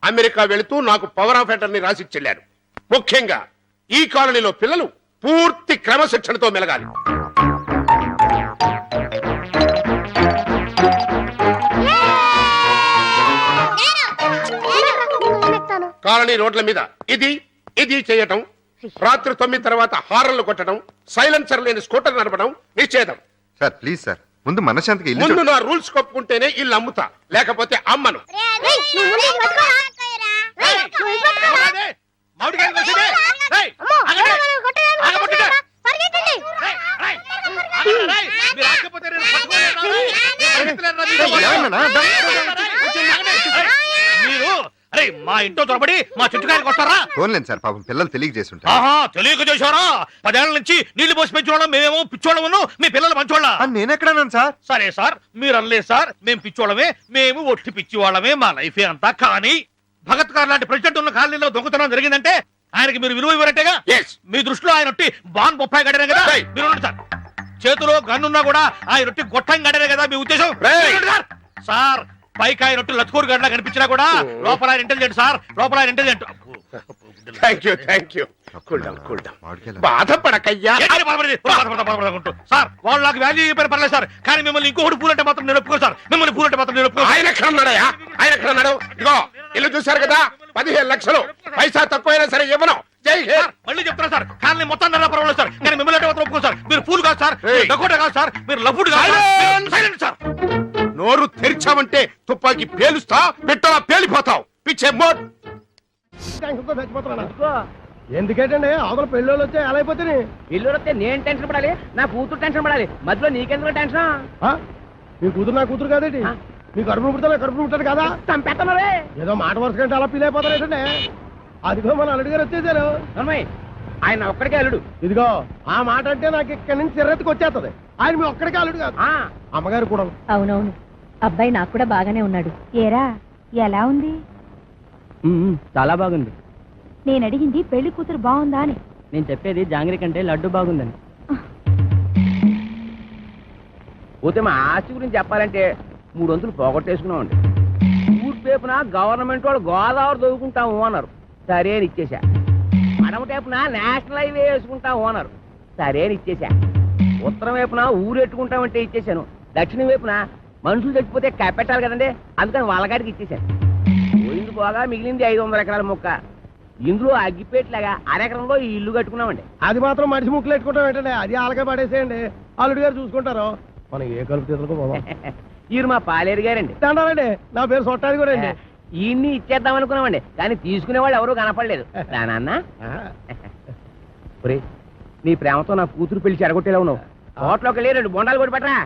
America వెళుతూ నాకు power of attorney రాసిచ్చెళ్లారు. ముఖ్యంగా ఈ కాలనీలో పిల్లలు పూర్తి క్రమశిక్షణతో మెలగాలి. కాలనీ రోడ్ల మీద ఇది ఇది చేయటం, రాత్రి 9 తర్వాత హారన్లు కొట్టడం, సైలెన్సర్ లేని స్కూటర్ నడపడం నిషేధం. సార్ ప్లీజ్ సార్, ముందు మనశాంతికి ఇల్లు ముందు నా రూల్స్ కొప్పుకుంటేనే ఇల్లు అమ్ముతా, లేకపోతే అమ్మను. అరే మా ఇంట్లో తొరబడి మా చుట్టుకాయలకు వస్తారా? ఫోన్లేండి సార్, పాపం పిల్లలు తెలియజేస్తుంటారు. తెలియక చేశారా? 10 ఏళ్ల నుంచి నీళ్లు పోసి పెంచుకోవడం, మేమేమో పిచ్చోళ్ళము, మీ పిల్లలు మంచోళ్ళ. నేనెక్కడన్నాను సార్? సరే సార్, మీరు అనలేదు సార్, మేము పిచ్చోళ్ళమే, మేము ఒట్టి పిచ్చివాళ్ళమే, మా లైఫే అంతా. కానీ భగత్ గారు లాంటి ప్రెసిడెంట్ ఉన్న కాలనీలో దొంగతనం జరిగిందంటే ఆయనకి మీరు విలువ ఇవ్వరంటేగా? మీ దృష్టిలో ఆయన ఒట్టి బాన్ బొప్పాయి గడనే కదా? మీరు సార్, చేతిలో గన్నున్నా కూడా ఆయన ఒట్టి గొట్టం గడనే కదా మీ ఉద్దేశం? సార్ పైకి ఆయన ఒట్టి లత్కూరు గడ్లా కనిపించినా కూడా లోపల ఆయన ఇంటెలిజెంట్ సార్, లోపల ఆయన ఇంటెలిజెంట్. Thank you. బాధపడకయ్యా సార్. వాళ్ళు నాకు వాల్యూ చెప్పారు పర్లేదు సార్, కానీ మిమ్మల్ని ఇంకొకటి పూలంటే మాత్రం నేను ఒప్పుకో సార్. మిమ్మల్ని పూలంటే మాత్రం నేను ఒప్పుకో. ఆయన ఎక్కడ ఉన్నాడయ్యా? ఆయన ఎక్కడ ఉన్నాడు? ఇదిగో ఇల్లు చూశారు కదా, 15 లక్షలు. పైసా తక్కువైనా సరే ఇవ్వను. జై హింద్. మళ్ళీ చెప్తున్నా సార్, కానీ మొత్తం పర్వాలేదు సార్, కానీ మిమ్మల్ని అంటే మాత్రం ఒప్పుకో సార్. మీరు పూలు కాదు సార్, డకోటా కాదు సార్, మీరు లఫుడ్ కాదు. Silent sir. నోరు తెరిచావంటే తుపాకి పేలుస్తా, పెట్టలా పేలిపోతావు. పిచ్చే మోడ్. ఎందుకేటండి అవతల పెళ్ళోళ్ళు వచ్చే ఎలా అయిపోతే? ఇల్లు వస్తే నేను టెన్షన్ పడాలి, నా కూతురు టెన్షన్ పడాలి, మధ్యలో నీకెందుకు టెన్షన్? మీ కూతురు నా కూతురు కాదేంటి? మీ కడుపును పుడతా కడుపును పుట్టాడు కదా? చంపేస్తున్నారే. ఏదో మాట వరుస కంటే అలా ఫీల్ అయిపోతారేటండి. అదిగో మన అల్లుడు గారు వచ్చేసారు. ఆయన ఒక్కడికే అల్లుడు. ఇదిగో ఆ మాట అంటే నాకు ఇక్కడి నుంచి చిర్రెత్తుకు వచ్చేస్తుంది. ఆయన మీ ఒక్కడికే అల్లుడు కాదు, అమ్మగారు కూడా. అవునవును, అబ్బాయి నాకు కూడా బాగానే ఉన్నాడు. ఏరా ఎలా ఉంది? చాలా బాగుంది. నేను అడిగింది పెళ్లి కూతురు బాగుందా అని. నేను చెప్పేది జాంగ్రీ కంటే లడ్డు బాగుందని. పోతే మా ఆస్తి గురించి చెప్పాలంటే 3 వంతులు పోగొట్టేసుకున్నామండి. ఊర్పేపున గవర్నమెంట్ వాళ్ళు గోదావరి దొరుకుంటాము అన్నారు, సరే అని ఇచ్చేసా. అడమ టేపున నేషనల్ హైవే వేసుకుంటాము అన్నారు, సరే అని ఇచ్చేసా. ఉత్తరం వైపున ఊరెట్టుకుంటామంటే ఇచ్చేసాను. దక్షిణం వైపున మనుషులు చచ్చిపోతే కప్పెట్టాలి కదండి, అందుకని వాళ్ళగాడికి ఇచ్చేసాను. పోయింది పోగా మిగిలింది 500 ఎకరాల మొక్క. ఇందులో అగ్గిపేట్లాగా అరెకరంలో ఈ ఇల్లు కట్టుకున్నామండి. అది మాత్రం మనిషి ముక్కలు పెట్టుకుంటాం ఏంటండి, అది ఆలకే పడేసేయండి, అల్లుడు గారు చూసుకుంటారు. మనం ఏ కలుపు తీసుకో. ఈయన మా పాలేరు గారండి. దండాలండి, నా పేరు సొట్టాది కూడా అండి. ఈయన్ని ఇచ్చేద్దాం అనుకున్నామండి, కానీ తీసుకునేవాళ్ళు ఎవరూ కనపడలేదు. నాన్న నీ ప్రేమతో నా కూతురు పెళ్లి చెడగొట్టేలా ఉన్నావు. హోటల్లోకి వెళ్ళి 2 బొండాలు కొట్టి పట్టరా.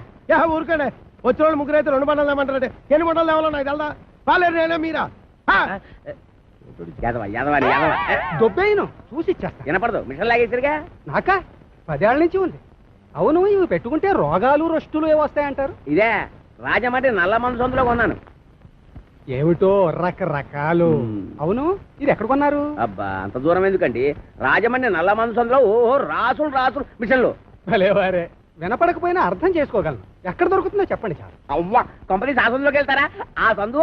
ఊరికండి వచ్చిన వాళ్ళు 3 అయితే 2 బండాలు ఏమంటారంటే ఎన్ని బండాలు లేవాలో నాకు తెలదా? పాలేరు నేనే మీరా? దొబ్బేను చూసి ఇచ్చేస్తా. వినపడదు, మిషన్ లాగేసరిగా. నాకా 10 ఏళ్ల నుంచి ఉంది. అవును, ఇవి పెట్టుకుంటే రోగాలు రొస్టులు ఏవొస్తాయంటారు? ఇదే రాజమండ్రి నల్ల మందులో కొన్నాను. ఏమిటో రకరకాలు. అవును, ఇది ఎక్కడ కొన్నారు? అబ్బా అంత దూరం ఎందుకండి, రాజమండ్రి నల్ల మందులో. ఓహో, రాసులు రాసులు మిషన్లు. భలేవారే, వినపడకపోయినా అర్థం చేసుకోగలను. ఎక్కడ దొరుకుతుందో చెప్పండి చాలు. అవ్వా, కంపెనీ ఆ సందులోకి వెళ్తారా? ఆ సందు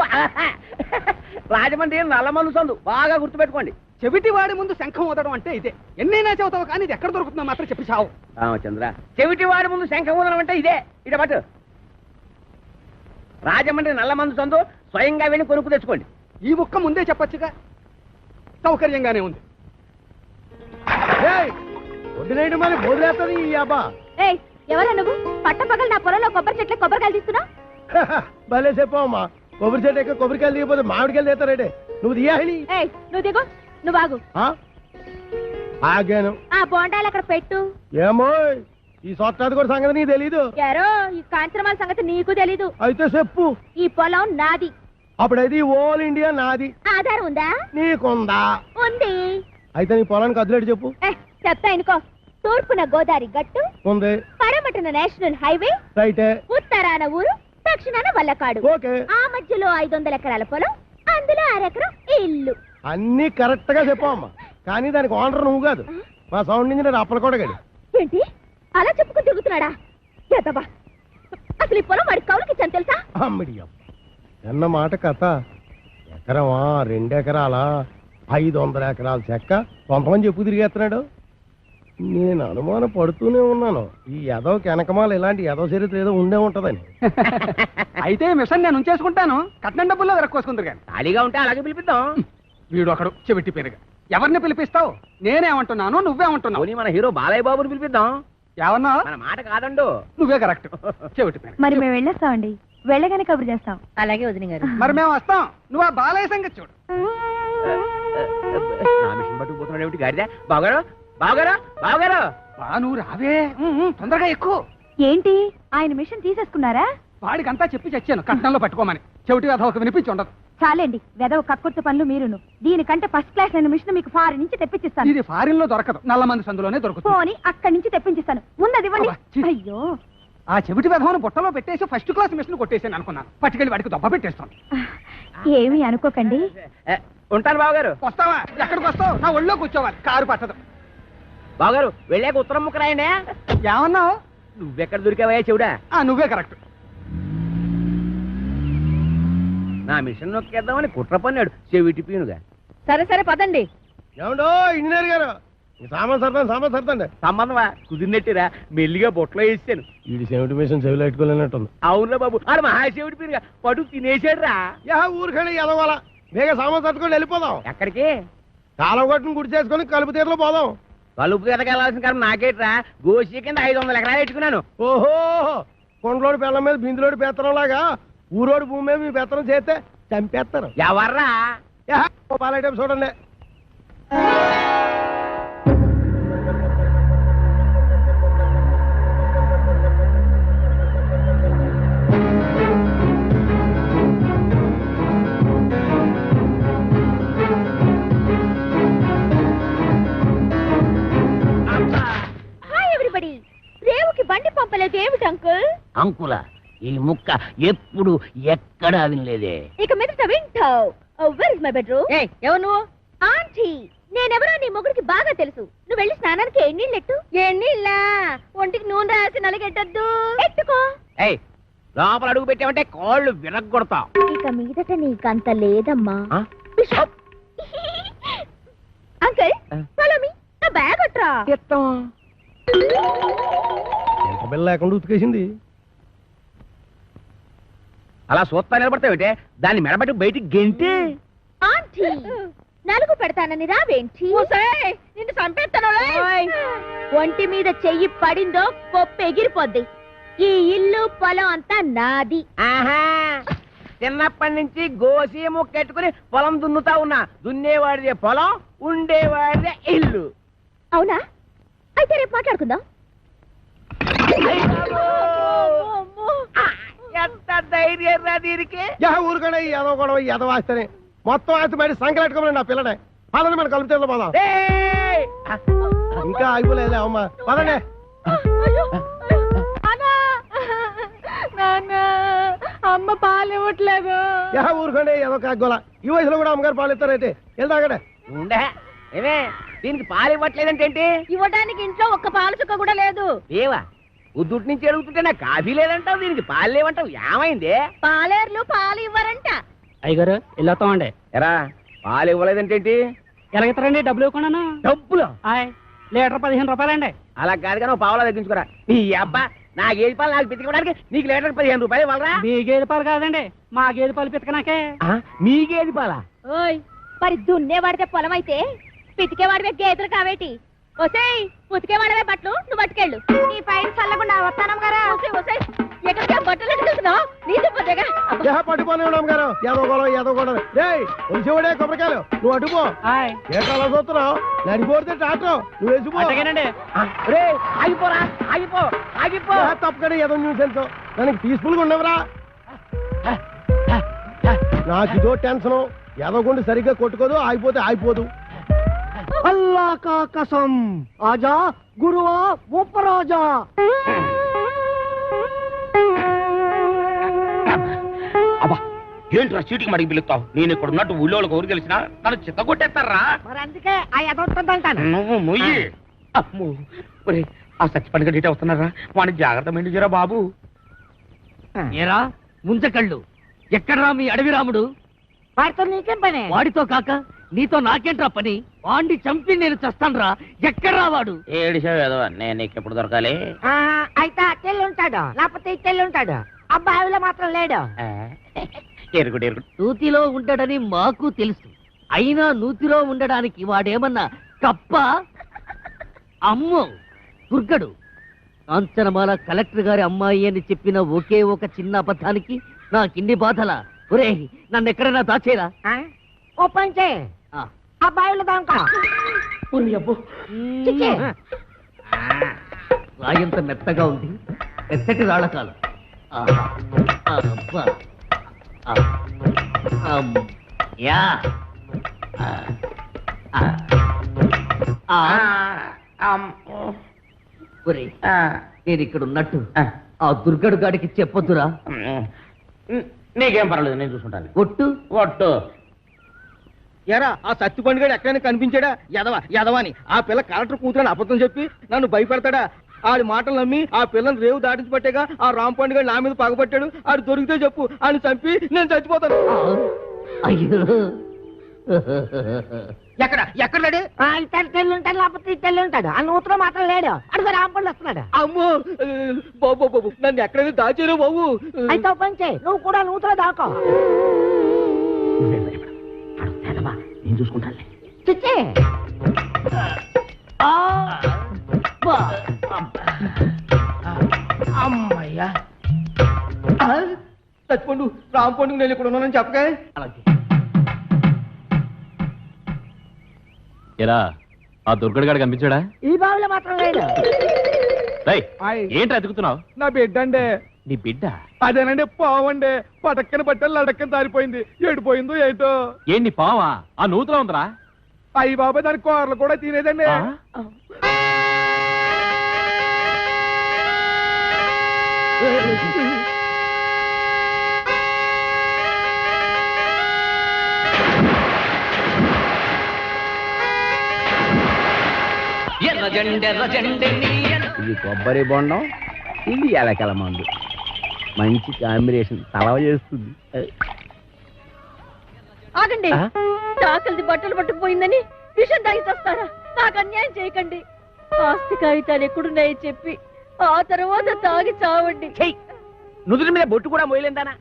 రాజమండ్రి నల్లమందు సందు, బాగా గుర్తుపెట్టుకోండి. చెవిటి వాడి ముందు శంఖం ఊదడం అంటే ఇదే. ఎన్నైనా చెబుతావు కానీ ఇది ఎక్కడ దొరుకుతుందో మాత్రం చెప్పి చావు. రామచంద్ర, చెవిటి వాడి ముందు శంఖం ఊదడం అంటే ఇదే. ఇట పట్టు, రాజమండ్రి నల్లమందు సందు, స్వయంగా వెళ్ళి కొనుక్కు తెచ్చుకోండి. ఈ ముక్క ముందే చెప్పొచ్చుగా, సౌకర్యంగానే ఉంది. వదిలేయడం మరి వదిలేస్తుంది ఈ అబ్బా. ఎవరా నువ్వు? పట్టపగలు నా పొలంలో కొబ్బరి చెట్లే కొబ్బరికాయలు తీస్తున్నా? భలే చెప్పమ్మా, కొబ్బరి చెట్టు ఎక్క కొబ్బరికాయలు తీయకపోతే మామిడికాయలు తీస్తారేటే. నువ్వు తీయాలి. నువ్వు దిగు, నువ్వు ఆగు. ఆగాను. ఆ బోండాలు అక్కడ పెట్టు. ఏమో ఈ సొట్టాది కూడా సంగతి నీకు తెలీదు. యారో ఈ కాంచనమాల సంగతి నీకు తెలీదు. అయితే చెప్పు. ఈ పొలం నాది. అప్పుడైతే ఓల్ ఇండియా నాది. ఆధారం ఉందా? నీకుందా? ఉంది. అయితే నీ పొలానికి అదిలేడు చెప్పు. చెప్తా ఇనుకో. తూర్పున గోదావరి గట్టు ఉంది, పడమటన నేషనల్ హైవే రైటే, ఉత్తరాన ఊరు, దక్షిణాన వల్లకాడు. ఆ మధ్యలో 500 ఎకరాల పొలం, అందులో 1 ఎకరం ఇల్లు. అన్ని కరెక్ట్ గా చెప్పమ్మా, కానీ దానికి ఓనర్ నువ్వు కాదు, మా సౌండ్ ఇంజనీర్ అప్పలకోటగాడు. ఏంటి అలా చెప్పుకుని తిరుగుతున్నాడా? అసలు ఈ పొలం వాడి కౌలుకి ఇచ్చాను తెలుసా? అమ్మడి ఎన్న మాట కథ ఎకరమా 2 ఎకరాల 500 ఎకరాల చెక్క కొంతమంది చెప్పు తిరిగేస్తున్నాడు. నేను అనుమానం పడుతూనే ఉన్నాను ఈ ఎదవకి వెనకమాల ఇలాంటి ఎదవ చరిత్ర ఏదో ఉండే ఉంటదని. అయితే మిషన్ నేను ఉంచేసుకుంటాను, కట్నం డబ్బుల్లో వెరక్కోసుకుందరు కానీ. ఖాళీగా ఉంటే అలాగే పిలిపిద్దాం. వీడు ఒకడు చెవిటి పేరుగా. ఎవరిని పిలిపిస్తావు? నేనేమంటున్నాను, నువ్వేమంటున్నావు? పోనీ మన హీరో బాలయ్య బాబుని పిలిపిద్దాం. ఏమన్నా? మన మాట కాదండు. నువ్వే కరెక్ట్. చెవిటి పేరు. మరి మేము వెళ్ళొస్తామండి, వెళ్ళగానే కబురు చేస్తాం. అలాగే వదిన గారు. మరి మేము వస్తాం, నువ్వు ఆ బాలయ్య సంగతి చూడు. నా మిషన్ పట్టుకుపోతున్నాడు ఏమిటి గాడిద? బావగారు బావగారు బావగారు. బా నువ్వు రావే, తొందరగా ఎక్కువ. ఏంటి ఆయన మిషన్ తీసేసుకున్నారా? వాడికంతా చెప్పి చచ్చాను కట్నంలో పట్టుకోమని. చెవిటి కథ ఒక వినిపించి ఉండదు. చాలండి, వెదవ కక్కుర్తి పనులు మీరును. దీనికంటే ఫస్ట్ క్లాస్ అయిన మిషన్ మీకు ఫారెన్ నుంచి తెప్పించిస్తాను. ఇది ఫారిన్ లో దొరకదు, నల్ల మంది సందులోనే దొరుకుతుంది. పోనీ అక్కడి నుంచి తెప్పించిస్తాను. ముందది ఇవ్వండి. అబ్బా, ఛీ. అయ్యో, ఆ చెవిటి విధవను బుట్టలో పెట్టేసి ఫస్ట్ క్లాస్ మిషన్ కొట్టేసాను అనుకున్నాను. పట్టుకెళ్ళి వాడికి దొబ్బ పెట్టేస్తాను. ఏమీ అనుకోకండి. ఉంటాను బావగారు. వస్తావా? ఎక్కడికి వస్తావు? నా ఒళ్ళో కూర్చోవాలి, కారు పట్టదు. బావగారు వెళ్ళాక ఉత్తరం ముక్క రాయండి. ఏమన్నావు? నువ్వెక్కడ దొరికావయ్యా చెవుడా? నువ్వే కరెక్ట్. నా మిషన్ నొక్కేద్దామని కుట్ర పన్నాడు చెవిటి పీనుగా. సరే సరే పదండి. ఏమండో ఇంజనీర్ గారు, సామాన్ సర్దండి. సంబంధమా కుదిరినట్టురా మెల్లిగా బొట్లో వేసాను. వీడి సెవెంటీ మిషన్ చెవిలో పెట్టుకోలేనట్టుంది. అవునురా బాబు, ఆడు మహాశివుడి పీనుగా పడు తినేసాడు రా. ఊరికండి ఎదవాల బేగ సామాన్ సర్దుకొని వెళ్ళిపోదాం. ఎక్కడికి? కాలం కొట్టుని గుడి చేసుకొని కలుపు తీరలో పోదాం. కలుపు ఎదగెళ్ళాల్సిన కారణం నాకేట్రా, గోసి కింద 500 ఎకరాలు పెట్టుకున్నాను. ఓహో, కొండలోడి పిల్లల మీద బిందులోడి పెత్తనం లాగా ఊరోడి భూమి మీద మీ పెత్తనం చేస్తే చంపేస్తారు. ఎవర్రా? పాలైటం చూడండి. Hi everybody. రేవుకి బండి పంపలేదు ఏమిటి అంకుల్? అంకుల ఈ ముక్క ఎప్పుడు ఎక్కడా వినలేదే. ఇక మీదట వింటావు. Where is my bedroom? ఎవరు నువ్వు? ఆంటీ. నేనెవరో నీ మొగుడికి బాగా తెలుసు. నువ్వు వెళ్ళి స్నానానికి ఎన్నీళ్ళెట్టు. ఎన్నీళ్ళా? ఒంటికి నూనె రాసి నలగెట్టద్దు. ఎట్టుకో. ఏయ్, లోపల అడుగు పెట్టామంటే కాళ్ళు విరగొడతా. ఇక మీదట నీకంత లేదమ్మా. ఆ? బిషప్. Uncle follow me. నా బ్యాగ్ అట్రా. ఎంత బిల్ల లేకుండా ఉతికేసింది. అలా సూత్తా నిలబడతావుటే, దాన్ని మెడబెట్టి బయటికి గెంటి. ఆంటీ నలుగు పెడతానని రావేంటి? నిన్ను చంపేస్తాను. ఒంటి మీద చెయ్యి పడిందో పప్పు ఎగిరిపోద్ది. ఈ ఇల్లు పొలం అంతా నాది. ఆహా, చిన్నప్పటి నుంచి గోసి ముక్కెట్టుకుని పొలం దున్నుతా ఉన్నా. దున్నేవాడిదే పొలం, ఉండేవాడిదే ఇల్లు. అవునా? అయితే రేపు మాట్లాడుకుందాం. ఎంత ధైర్యం రా దీనికి. ఊరుకనే ఎదవ గొడవ ఎదవ ఆస్తేనే మొత్తం ఆస్తి బయట సంకలెట్టుకోమని నా పిల్లనే. పదండి మన కలుపు తీరలో పోదాం. ఏయ్! ఇంకా ఆగిపోలేదులే అమ్మా, పదండి. అమ్మ పాలు ఇవ్వట్లేదు. ఊరుకోండి ఏదో కాగోల. ఈ వయసులో కూడా అమ్మగారు పాలు ఇస్తారైతే వెళ్దాగడే. ఉండే ఏమే, దీనికి పాలు ఇవ్వట్లేదంటే ఏంటి? ఇవ్వడానికి ఇంట్లో ఒక్క పాలు చుక్క కూడా లేదు. ఏవా ఉద్దుటి నుంచి అడుగుతుంటే నాకు కాఫీ లేదంటావు, దీనికి పాలు లేవంటావు. ఏమైంది? పాలేర్లు పాలు ఇవ్వరంట. అయ్యగారు వెళ్ళొస్తామండి. ఎరా పాలు ఇవ్వలేదంటే ఏంటి? ఎలాగెత్తారండి? డబ్బులు ఇవ్వకుండా. డబ్బులు లీటర్ 15 రూపాయలండి. అలా కాదు కానీ పావులా తగ్గించుకోరా. నీ అబ్బా, నా గేదె పాలు నాకు పితికడానికి నీకు లీటర్ 15 రూపాయలు ఇవ్వాలరా? మీ గేదె పాలు కాదండి, మా గేదె పాలు పితకనాకే. మీ గేదె పాలా? ఓయ్, మరి దున్నే వాడితే పొలం అయితే పితికే వాడివే గేదెలు కావేటి? ఒసేయ్, ఉతికే వాడవే బట్టలు నువ్వు పట్టుకెళ్ళు. నీ పైన చల్లకుండా వస్తానం గారా. ఎక్కడికి బట్టలు ఎట్టుకుంటున్నావు? నీళ్ళు పోతేగా. పట్టుకోని అమ్మగారు ఏదో గొడవ ఏదో గొడవ. వచ్చేవాడే కొబ్బరికాయలు నువ్వు అటుపో. ఏ కళ చూస్తున్నావు? నడిపోతే టాటో నువ్వు వేసిపో. రే ఆగిపోరా, ఆగిపో ఆగిపో. తప్పకడే ఏదో న్యూసెన్స్. దానికి పీస్ఫుల్ గా ఉండవురా. నాకు ఇదో టెన్షన్. ఎదగొండి సరిగ్గా కొట్టుకోదు, ఆగిపోతే ఆగిపోదు. అల్లా కా కసం ఆజా గురువా ఉపరాజా. అబ్బా, ఏంట్రా చీటికి మడికి పిలుస్తావు? నేను ఇక్కడ ఉన్నట్టు ఊళ్ళో ఊరు తెలిసినా తను చిత్త కొట్టేస్తారా? మరి అందుకే ఆ ఎదవుతుందంటాను. నువ్వు మొయ్యి. అమ్మో, ఒరేయ్, ఆ సచ్చిపండుగ డీటే వస్తున్నారా? వాడిని జాగ్రత్త మెండుజరా బాబు. ఏరా ముంచకళ్ళు, ఎక్కడరా మీ అడవి రాముడు? వాడితో నీకేం పని? వాడితో కాక నీతో నాకేంట్రా పని? వాడిని చంపి నేను చస్తాన్రా. ఎక్కడ్రా వాడు? ఏడిసావు నేను నీకు ఎప్పుడు దొరకాలి? అయితే అట్టెళ్ళి ఉంటాడు, లేకపోతే ఇట్టెళ్ళి ఉంటాడు. అబ్బాయిలో మాత్రం లేడు. ఎరుగుడు ఎరుగుడు. నూతిలో ఉండడని మాకు తెలుసు. అయినా నూతిలో ఉండడానికి వాడేమన్నా కప్ప? అమ్మో దుర్గడు. కాంచనమాల కలెక్టర్ గారి అమ్మాయి అని చెప్పిన ఒకే ఒక చిన్న అబద్ధానికి నాకిన్ని బాధలా? ఒరే నన్ను ఎక్కడైనా దాచేరా. ఓ పని చేయి, అబ్బాయిలో దాంకో. రాయంత మెత్తగా ఉంది, మెత్తటి రాళ్ళకాలు. అబ్బా. యా. ఒరే నేను ఇక్కడ ఉన్నట్టు ఆ దుర్గడు గాడికి చెప్పొద్దురా. నీకేం పర్వాలేదు, నేను చూసుకుంటాను. ఒట్టు ఒట్టు. ఎరా ఆ సత్తి పండుగడు ఎక్కడైనా కనిపించాడా? యదవాని ఆ పిల్ల కలెక్టర్ కూతురని అబద్ధం చెప్పి నన్ను భయపెడతాడా? ఆడి మాటలు నమ్మి ఆ పిల్లని రేవు దాటించి పట్టేగా ఆ రామ్ పండుగ నా మీద పగబట్టాడు. ఆడు దొరికితే చెప్పు, ఆయన చంపి నేను చచ్చిపోతాను. అయ్యో ఎక్కడ లేడు? ఇట్టెళ్ళి ఉంటాడు, లేకపోతే ఇట్టెళ్ళి ఉంటాడు. ఆ నూతులో మాత్రం లేడు. అడుగు రాంపండు వస్తున్నాడు. అమ్మో బాబు నన్ను ఎక్కడైనా దాచారు బాబు. అయితే ఓ పని చేయి, నువ్వు కూడా నూతులో దాకో. నేను చూసుకుంటాను. చిచ్చే అమ్మయ్యా చచ్చిపోండు. రామ్ పండుగ నేను ఇక్కడ ఉన్నానని చెప్పగా. ఎరా ఆ దుర్గడు గాడు కనిపించాడా? ఈ బావిలో మాత్రం లేడు. ఏంటి అతుకుతున్నావు? నా బిడ్డ అండి. నీ బిడ్డ? అదేనండి పావండి. పటక్కన పట్టాలి, లడక్కన దారిపోయింది. ఏడిపోయిందో ఏటో. ఏంటి పావా? ఆ నూతులో ఉందిరా. అయ్యి బాబాయ్ దాని కూరలు కూడా తినేదండి. ఇది కొబ్బరి బొండం, ఇది ఎలకల మందు. మంచి కాంబినేషన్, తలవ చేస్తుంది. ఆగండి. తాకలిది బట్టలు పట్టుకుపోయిందని విషం తాగి వస్తారా? నాకు అన్యాయం చేయకండి. ఆస్తి కాగితాలు ఎక్కడున్నాయో చెప్పి ఆ తర్వాత తాగి చావండి. నుదుటి మీద బొట్టు కూడా మోయలేందానా?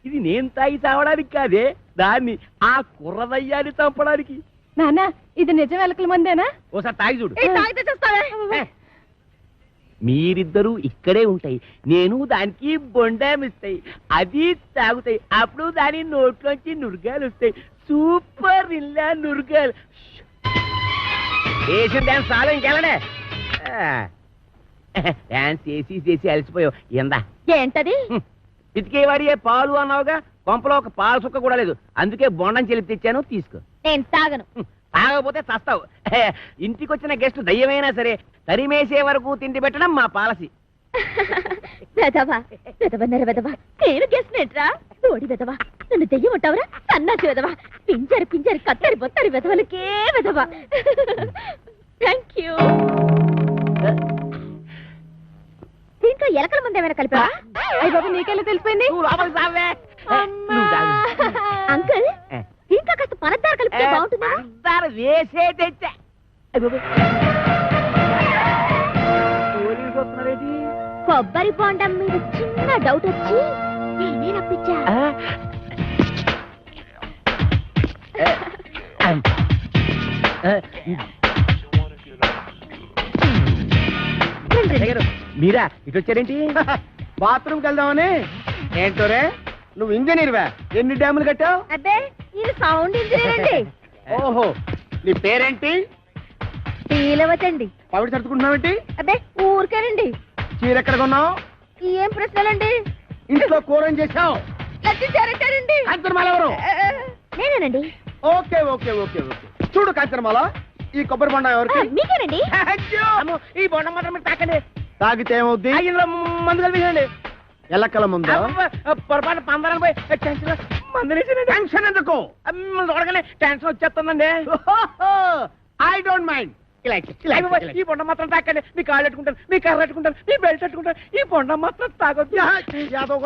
ఇది నేను తాగి చావడానికి కాదే, దాన్ని ఆ కుర్రదయ్యాన్ని చంపడానికి. నానా ఇది నిజం ఎలకల మందేనా? ఓసారి తాగి చూడు. తాగితే చేస్తావా? మీరిద్దరూ ఇక్కడే ఉంటాయి, నేను దానికి బొండామిస్తాయి, అది తాగుతాయి. అప్పుడు దాని నోట్లోంచి నురగాలు వస్తాయి. సూపర్ ఇల్లా నురగాలు. వేసిన డాన్స్ చాలా ఇంకెళ్ళనే. డాన్స్ చేసి అలసిపోయావు. ఎందా ఏంటది? ఇతికేవాడి పాలు అన్నావుగా, కొంపలో ఒక పాలు సుక్క కూడా లేదు. అందుకే బొండం చెల్లి తెచ్చాను, తీసుకో. నేను తాగను. తాగకపోతే చస్తావు. ఇంటికి వచ్చిన గెస్ట్ దయ్యమైనా సరే తరిమేసే వరకు తిండి పెట్టడం మా పాలసీ. వెదవా వెదవన్నర వెదవా, నేను గెస్ట్రా? తోడి వెదవా, నన్ను దెయ్యం ఉంటావురా? సన్నాసి వెదవా, పింజరి కత్తరి బొత్తరి వెదవలకే వెదవా. Thank you. దీంట్లో ఎలకల మంది ఏమైనా కలిపా? అయ్య బాబు, నీకెలా తెలిసిపోయింది? అంకుల్, దీంట్లో కాస్త పనద్దారు కలిపితే బాగుంటుందా? వేసే తెచ్చా. కొబ్బరి బొండం మీద చిన్న డౌట్ వచ్చి నేనే రప్పించా. మీరా ఇటు వచ్చారేంటి? బాత్రూమ్కి వెళ్దామని. ఏంటోరే నువ్వు ఇంజనీర్వా? ఎన్ని డ్యాములు కట్టావు? అబ్బే, ఇది సౌండ్ ఇంజనీర్ అండి. ఓహో, నీ పేరేంటి? శ్రీలవతండి. పవిడి సర్దుకుంటున్నావేంటి? అబ్బే, ఊరికేనండి. చీర ఎక్కడ కొన్నావు? ఏం ప్రశ్నలండి? ఇంట్లో కూర ఏం చేసావు? లడ్డు కాంచనమాల ఎవరు? నేనేనండి. Okay okay okay okay. చూడు కాంచనమాల, ఈ కొబ్బరి బొండ ఎవరికి? మీకేనండి. ఈ బొండం మాత్రం మీరు తాకండి. తాగితే ఏమవుద్ది? ఇందులో మందు కలిపేయండి. ఎల్లక్కల ముందా? పొరపాటు పందరాలు పోయి టెన్షన్ ఎందుకు? చూడగానే టెన్షన్ వచ్చేస్తుందండి. I don't mind. ఈ బొండం మాత్రం తాకండి. మీ కాళ్ళు పెట్టుకుంటాను, మీ కర్ర పెట్టుకుంటాను, మీ బెల్ట్ పెట్టుకుంటాను. ఈ బొండం మాత్రం తాగొద్దు. యాదవ్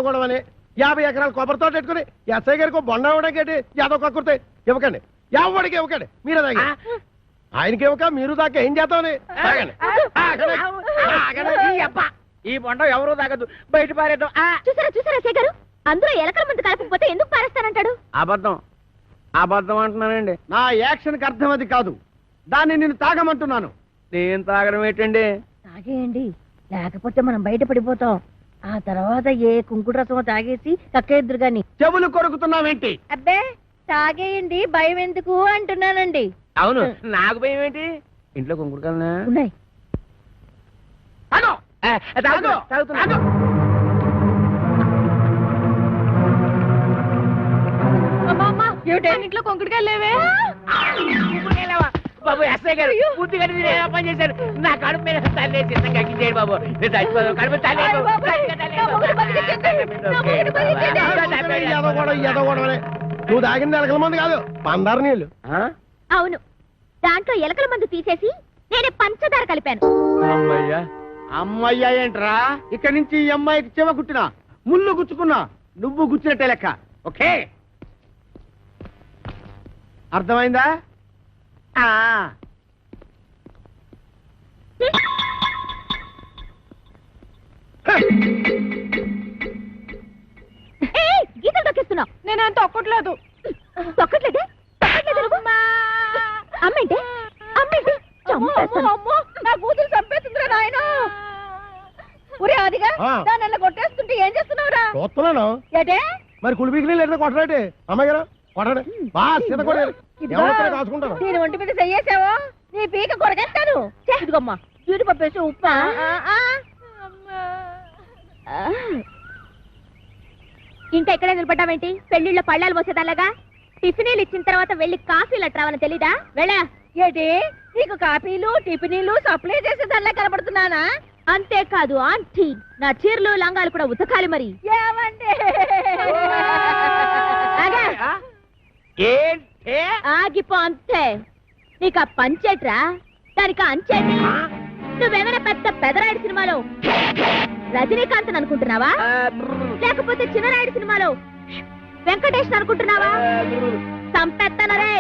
గొడవ అని 50 ఎకరాల కొబ్బరి తోట పెట్టుకుని ఎస్ఐ గారికి బొండ ఇవ్వడానికి యాదవ్ కక్కుర్తే ఇవ్వకండి, ఎవడికి ఇవ్వకండి, మీరే తాగి ఆయనకి ఇవ్వక మీరు దాకా ఏం చేద్దామని తాగండి. ఈ బొండ ఎవరు తాగదు, బయట పారేద్దాం. చూసారా చూసారా ఎస్ఐ గారు, అందులో ఎలకల మందు కలపకపోతే ఎందుకు పారేస్తానంటాడు? అబద్ధం అబద్ధం అంటున్నానండి. నా యాక్షన్ కి అర్థం అది కాదు, దాన్ని నేను తాగమంటున్నాను. నేను తాగడం ఏంటండి? తాగేయండి, లేకపోతే మనం బయట పడిపోతాం. ఆ తర్వాత ఏ కుంకుడు రసమో తాగేసి కక్కేద్దరు గాని. చెవులు కొరుకుతున్నావేంటి? అబ్బే తాగేయండి, భయం ఎందుకు అంటున్నానండి. అవును, నాకు భయం ఏంటి? ఇంట్లో కుంకుడుకలనా ఉన్నాయి. ఇంట్లో కుంకుడుకాయలు లేవే? బాబు ఎస్ఐ గారు పూర్తిగా పని చేశారు. నా కడుపు మీద తల్లి చిన్నగా ఎక్కించేయండి బాబు. నేను చచ్చిపోదాం, కడుపు తల్లి. నువ్వు తాగింది ఎలకల మంది కాదు, పందారు నీళ్ళు. అవును, దాంట్లో ఎలకల మందు తీసేసి నేనే పంచదార కలిపాను. అమ్మయ్యా అమ్మయ్యా ఏంట్రా, ఇక్కడి నుంచి ఈ అమ్మాయికి చెవ కుట్టినా ముళ్ళు గుచ్చుకున్నా నువ్వు గుచ్చినట్టే లెక్క. ఓకే, అర్థమైందా? గీతలు తొక్కేస్తున్నావు. నేనేం తొక్కట్లేదు. తొక్కట్లేదే? అమ్మేంటి అమ్మేంటి? నా కూతురు చంపేస్తుందిరా నాయన. ఒరే అదిగా దాన్ని కొట్టేస్తుంటే ఏం చేస్తున్నావురా? చూస్తున్నాను. ఏటే మరి కులిపీకి నీళ్ళు ఎట్లా కొట్టరాటి? అమ్మాయి గారు కొట్టండి, బాగా సీత కొట్టారు. కాసుకుంటాను. నేను ఒంటి మీద చెయ్యేసావో నీ పీక కొరకేస్తాను. ఇదిగమ్మా జీడిపప్పు వేసి ఉప్పా. ఇంకా ఎక్కడే నిలబడ్డావేంటి? పెళ్లిళ్ళ పళ్ళాలు మోసేదాలాగా. టిఫినీలు ఇచ్చిన తర్వాత వెళ్ళి కాఫీలు అట్రావని తెలీదా? వెళ్ళా. ఏంటి నీకు కాఫీలు టిఫినీలు సప్లై చేసేదాల్లా కనబడుతున్నానా? అంతేకాదు ఆంటీ, నా చీరలు లంగాలు కూడా ఉతకాలి. మరి ఏమండి? ఆగిపో అంతే. నీకు ఆ పంచేట్రా, దానికి అంచేటి. నువ్వేమైనా పెద్ద పెదరాయుడు సినిమాలో రజనీకాంత్ అనుకుంటున్నావా, లేకపోతే చిన్నరాయుడు సినిమాలో వెంకటేష్ అనుకుంటున్నావా? సంపెత్తనరే.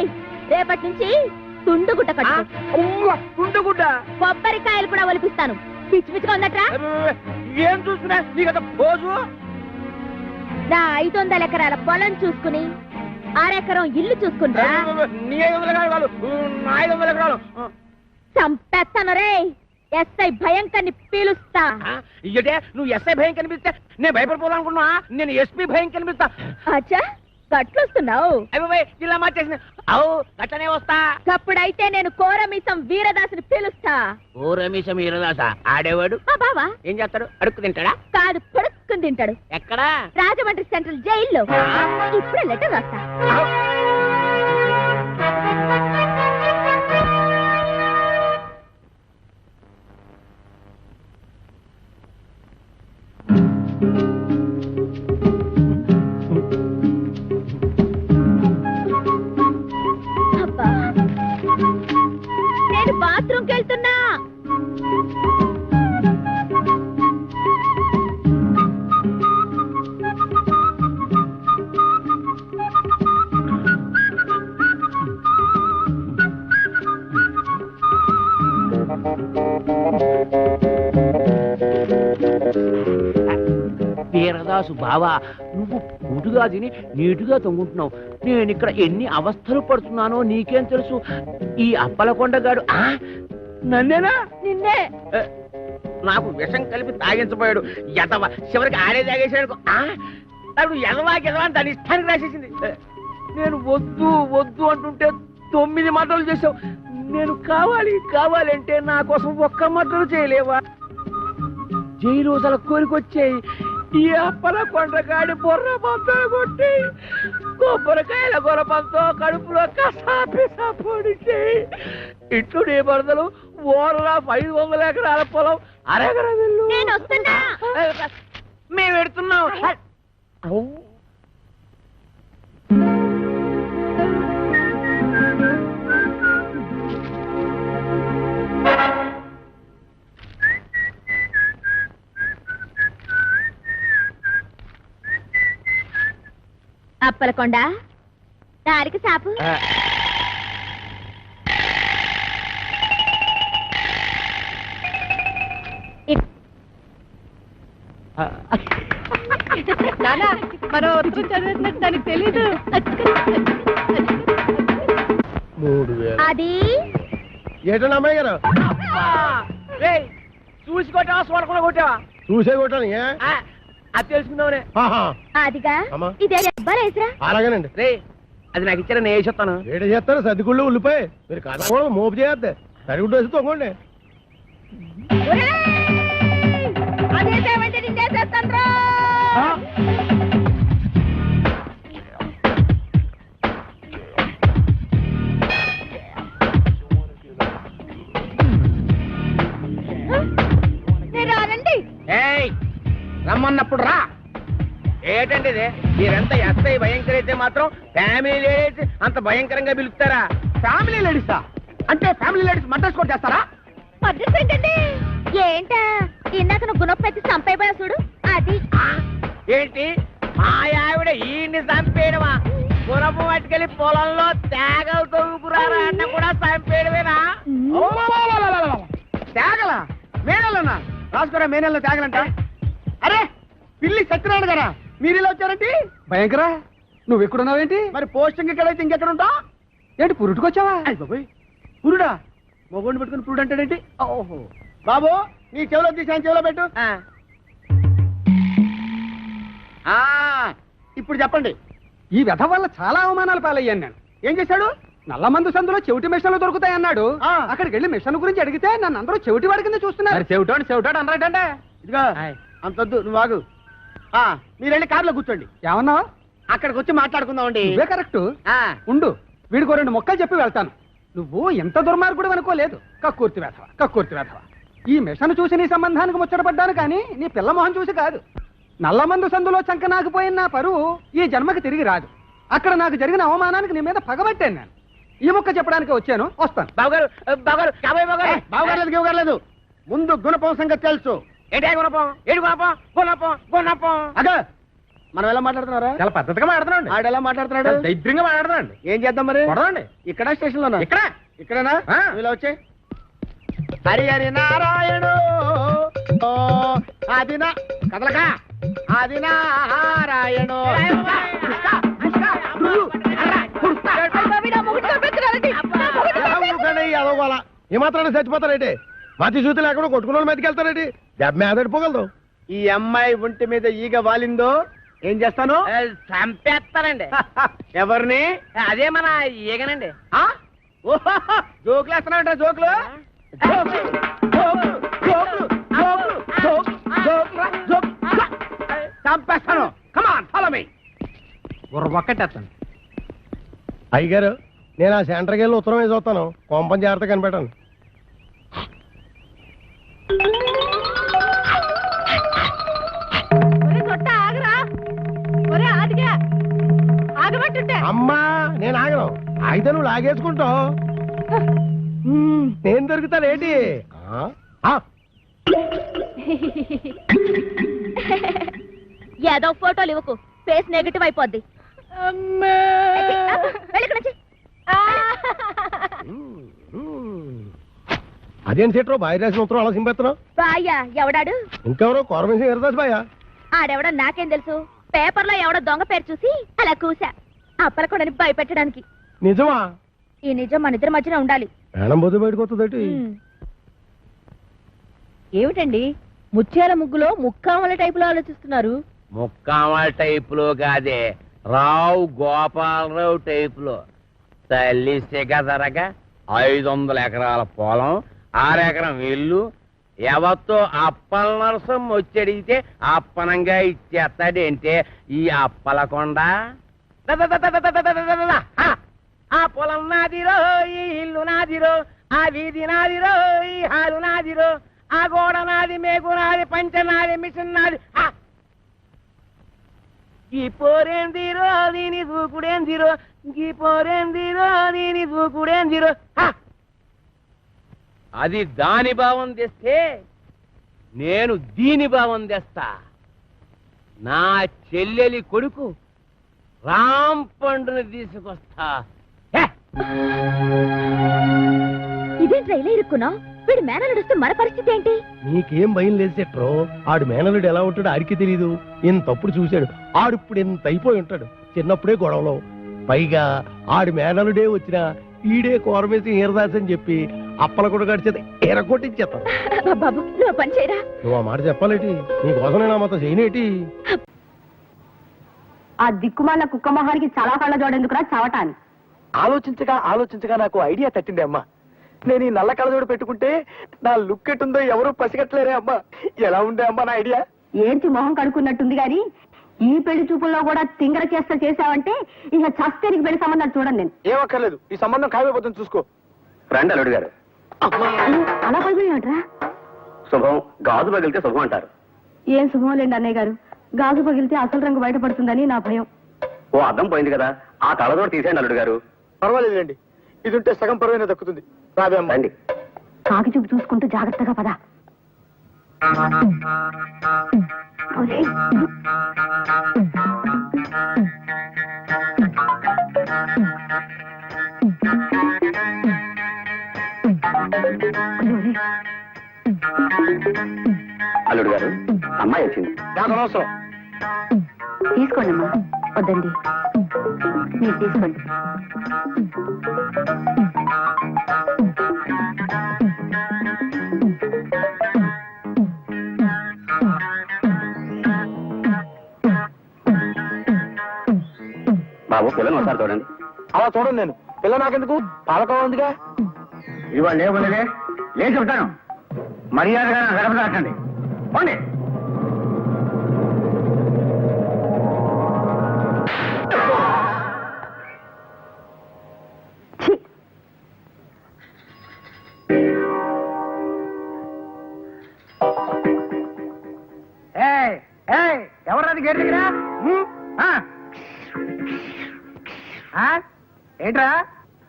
రేపటి నుంచి తుండుగుడ్డ కట్టు. తుండుగుడ్డ? కొబ్బరికాయలు కూడా ఒలిపిస్తాను. పిచ్చి పిచ్చిగా ఉందట్రా. ఏం చూస్తున్నా నీకు పోజు? నా 500 ఎకరాల పొలం చూసుకుని 6 ఎకరం ఇల్లు చూసుకుంటా. నీ 500 ఎకరాలు, నా 500 ఎకరాలు. సంపెత్తనరే. ఎస్ఐ భయంకర్ని పీలుస్తా. ఇయ్యటే నువ్వు ఎస్ఐ భయం కనిపిస్తే నేను భయపడిపోదానుకున్నా. నేను ఎస్పీ భయం కనిపిస్తా. అచ్చా గట్లొస్తున్నావు? అయ్యి జిల్లా మార్చేసిన. అవు గట్టనే వస్తా. అప్పుడైతే నేను కోరమీసం వీరదాసుని పిలుస్తా. కోరమీసం వీరదాస ఆడేవాడు మా బావా ఏం చేస్తాడు? అడుక్కు తింటాడా? కాదు, పొడుక్కుని తింటాడు. ఎక్కడా? రాజమండ్రి సెంట్రల్ జైల్లో. ఇప్పుడే లెటర్ రాస్తా. అబ్బా, నేను బాత్రూమ్కి వెళ్తున్నా. వీరదాసు బావా, నువ్వు పూటుగా తిని నీటుగా తొంగుంటున్నావు. నేను ఇక్కడ ఎన్ని అవస్థలు పడుతున్నానో నీకేం తెలుసు? ఈ అప్పలకొండగాడు నన్నేనా? నిన్నే. నాకు విషం కలిపి తాగించబోయాడు. ఎదవ చివరికి ఆడే తాగేసాడు. అప్పుడు ఎదవాకి ఎదవా దాని ఇష్టానికి రాసేసింది. నేను వద్దు వద్దు అంటుంటే 9 మటలు చేసావు. నేను కావాలి కావాలంటే నా కోసం ఒక్క మటలు చేయలేవా? జైలు అసలు కోరికొచ్చాయి. ఈ అప్పల కొండగాడి బొర్ర పంతో కొట్టి కొబ్బరికాయల గొరపంతో కడుపులో కసాపిసా పొడిచి ఇట్లు నీ బరదలు ఓరలా 500 ఎకరాల పొలం అరెకర వెళ్ళు. మేము పెడుతున్నాం. అప్పలకొండ దారికి సాపు మనం ఉత్తరం చదివినట్టు దానికి తెలీదు. 3000 అది ఏటండి అమ్మాయి గారు చూసి కొట్టావా చూడకుండా కొట్టావా? చూసే కొట్టాను ఏ? అది తెలుసుకుందామనే. ఆహా, అదిగా అమ్మా. ఇదే అబ్బాలేసరా అలాగేనండి. రే అది నాకు ఇచ్చారా నేను వేసేస్తాను. ఏడ చేస్తారు సర్దిగుళ్ళు ఉల్లిపాయ మీరు కదకూడదు మోపు చేయద్దు సరిగుడ్డు వేసి తొంగండి. అదేసేమంటే నిన్నేసేస్తాను. రానండి. ఏయ్ రమ్మన్నప్పుడు రా. ఏంటండి ఇది? మీరెంత ఎస్ఐ భయంకర అయితే మాత్రం ఫ్యామిలీ లేడీస్ అంత భయంకరంగా పిలుస్తారా? ఫ్యామిలీ లేడీసా? అంటే ఫ్యామిలీ లేడీస్ మర్డర్ స్కోర్ చేస్తారా? అడ్రస్ ఏంటండి? ఏంటా ఇందాక నువ్వు గుణపెట్టి చంపైపోయా చూడు అది. ఏంటి మా ఆవిడ ఈయన్ని చంపేయడమా? గురపు పట్టుకెళ్ళి పొలంలో తేగలు తవ్వుకురారా అన్న కూడా చంపేయడమేనా? తేగలా? మేనల్లోనా? రాసుకోరా మేనల్లో తేగలంట. అరే పిల్లి సత్యనారాయణ గారా మీరు ఇలా వచ్చారండి? భయంకర నువ్వు ఎక్కడున్నావేంటి? మరి పోస్టింగ్ ఎక్కడైతే ఇంకెక్కడ ఉంటా? ఏంటి పురుటుకొచ్చావా? పురుడా? మొగోడిని పెట్టుకుని పురుడు అంటాడేంటి? ఓహో బాబు నీ చెవిలో తీసాను చెవిలో పెట్టు. ఇప్పుడు చెప్పండి. ఈ వ్యధ వల్ల చాలా అవమానాలు పాలయ్యాను నేను. ఏం చేశాడు? నల్లమందు సందులో చెవిటి మిషన్లు దొరుకుతాయన్నాడు. అక్కడికి వెళ్ళి మిషన్ గురించి అడిగితే నన్ను అందరూ చెవిటి వాడి కింద చూస్తున్నారు. చెవిటోడు అన్నారంటే ఇదిగో అంతొద్దు నువ్వు ఆగు. మీరు వెళ్ళి కారులో కూర్చోండి. ఏమన్నావు? అక్కడికి వచ్చి మాట్లాడుకుందామండి. నువ్వే కరెక్ట్. ఉండు వీడికో 2 మొక్కలు చెప్పి వెళ్తాను. నువ్వు ఎంత దుర్మార్గుడు అనుకోలేదు. కక్కుర్తి వేధవ. ఈ మిషన్ చూసి నీ సంబంధానికి ముచ్చటపడ్డాను కానీ నీ పిల్ల మొహం చూసి కాదు. నల్లమందు సందులో చంక నాకుపోయిన నా పరువు ఈ జన్మకి తిరిగి రాదు. అక్కడ నాకు జరిగిన అవమానానికి నీ మీద పగబట్టాను నేను. ఈ ముక్క చెప్పడానికి వచ్చాను. వస్తాను. బావగారు ముందు గుణపం సంగతి తెలుసు. ఏంటి గుణపం? ఏడు గుణపం. అదే మనం ఎలా మాట్లాడుతున్నారా? చాలా పద్ధతిగా మాట్లాడుతున్నాడు. ఆడు ఎలా మాట్లాడుతున్నాడు? దైద్యంగా మాట్లాడుతున్నాడు. ఏం చేద్దాం మరి? కొడదండి. ఇక్కడ స్టేషన్ లోనా? ఇక్కడనా? ఆ. ఇలా వచ్చే హరి హరి నారాయణు ఆదినా కదలక ఆది నారాయణు. ఏ మాత్రాన్ని చచ్చిపోతారేంటి? మతి చూతులు లేకుండా కొట్టుకున్న వాళ్ళు మెతికి వెళ్తారేంటి? దెబ్బ మీద పోగలదు. ఈ అమ్మాయి ఒంటి మీద ఈగ వాలిందో ఏం చేస్తాను? చంపేస్తానండి. ఎవరిని? అదే మన ఈగనండి. జోకులు వేస్తున్నావు జోకులు చంపేస్తాను. Come on follow me. ఒక్కటేస్తాను. అయ్యగారు నేను ఆ సెంటర్కి వెళ్ళి ఉత్తరం వేసి వస్తాను. కొంపని జాగ్రత్త కనిపెట్టాను. అమ్మా నేను ఆగను. అయితే నువ్వు లాగేసుకుంటావు. నేను దొరుకుతానేంటి? ఏదో ఫోటోలు ఇవ్వకు, ఫేస్ నెగటివ్ అయిపోద్ది. అదేం సెట్రో బాయ్ రాసిన ఉత్తరం అలా సింపేస్తున్నావు? బాయ్యా ఎవడాడు? ఇంకెవరో కొరమేసి ఎరదాస్ బాయ్యా. ఆడెవడో నాకేం తెలుసు. పేపర్ లో ఎవడో దొంగ పేరు చూసి అలా కూసా. అప్పలకొండని భయపెట్టడానికి. నిజమా? ఈ నిజం మన ఇద్దరి మధ్యన ఉండాలి. ప్రాణం పోతే బయటకు వస్తుంది. ఏమిటండి ముత్యాల ముగ్గులో ముక్కామల టైపులో ఆలోచిస్తున్నారు? ముక్కామల టైపులో కాదే, రావు గోపాలరావు టైపులో. తల్లి సిగదరగా 500 ఎకరాల పొలం, 6 ఎకరం ఇల్లు. ఎవరితో అప్పల నరసం వచ్చడిగితే అప్పనంగా ఇచ్చేస్తాడంటే ఈ అప్పలకొండ. ఆ పొలం నాదిరో, ఈ ఇల్లు నాదిరో, ఆ వీధి నాదిరో, ఈ హాలు నాదిరో, ఆ గోడ నాది, మేకు నాది, పంచ నాది, మిషన్ నాది. ఈ పోరేందిరో దీని దూకుడేందిరో, ఈ పోరేందిరో దీని దూకుడేందిరో. అది దాని భావం తెస్తే నేను దీని భావం తెస్తా. నా చెల్లెలి కొడుకు రామ్ పండుని తీసుకొస్తా. ఇదేంట్రా ఇలా ఇరుక్కున్నావు? వీడు మేనలు వస్తే మన పరిస్థితి ఏంటి? నీకేం భయం లేదు సెట్రో. ఆడు మేనలుడు ఎలా ఉంటాడో ఆడికి తెలీదు. ఇంతప్పుడు చూశాడు. ఆడిప్పుడు ఎంత అయిపోయి ఉంటాడు. చిన్నప్పుడే గొడవలో. పైగా ఆడి మేనలుడే వచ్చినా ఈడే కోరమేసి ఈరదాస్ అని చెప్పి అప్పల కూడా గడిచేది ఎరగొట్టించేస్తాం. బాబు నువ్వు పని చేయరా. నువ్వు ఆ మాట చెప్పాలేటి? నీకోసం నేను ఆ మాత్రం చేయనేటి? ఆ దిక్కుమాల కుక్క మొహానికి చాలా కళ్ళ జోడెందుకురా చవటాన్ని. ఆలోచించగా నాకు ఐడియా తట్టింది అమ్మా. నేను ఈ నల్ల కళ్ళజోడు పెట్టుకుంటే నా లుక్ ఎట్టుందో ఎవరూ పసిగట్టలేరే అమ్మా. ఎలా ఉండే అమ్మా నా ఐడియా? ఏంటి మొహం కడుక్కున్నట్టుంది గాని ఈ పెళ్లి చూపుల్లో కూడా తింగర చేసావంటే ఇక చస్తే నీకు పెళ్లి సంబంధాలు చూడండి నేను. ఏమక్కర్లేదు, ఈ సంబంధం ఖాయమైపోతుంది చూసుకో. రండి అల్లుడు గారు. అలా పగిలినట్రా? శుభం గాజు పగిలితే శుభం అంటారు. ఏం శుభం లేండి అన్నయ్య గారు. గాజు పగిలితే అసలు రంగు బయటపడుతుందని నా భయం. ఓ అద్దం పోయింది కదా, ఆ తలదోడు తీసేయండి అల్లుడు గారు. పర్వాలేదండి, ఇది ఉంటే సగం పరువైనా దక్కుతుంది. రాబే అమ్మా. రండి. కాకి చూపు చూసుకుంటూ జాగ్రత్తగా పద. ఒరేయ్, అల్లుడు గారు, అమ్మాయి వచ్చింది. నాకు అనవసరం. తీసుకోండి అమ్మా. వద్దండి, మీరు తీసుకోండి. బాబు పిల్లలు ఒకసారి చూడండి. అలా చూడండి, నేను పిల్ల నాకెందుకు, పాలకోవ ఉందిగా. ఇవాళ లేవులేదే, లేచి చెప్తాను. మర్యాదగా గడప దాటండి. పోండి. ఎవరాది గేట్ దగ్గర? ఏంట్రా,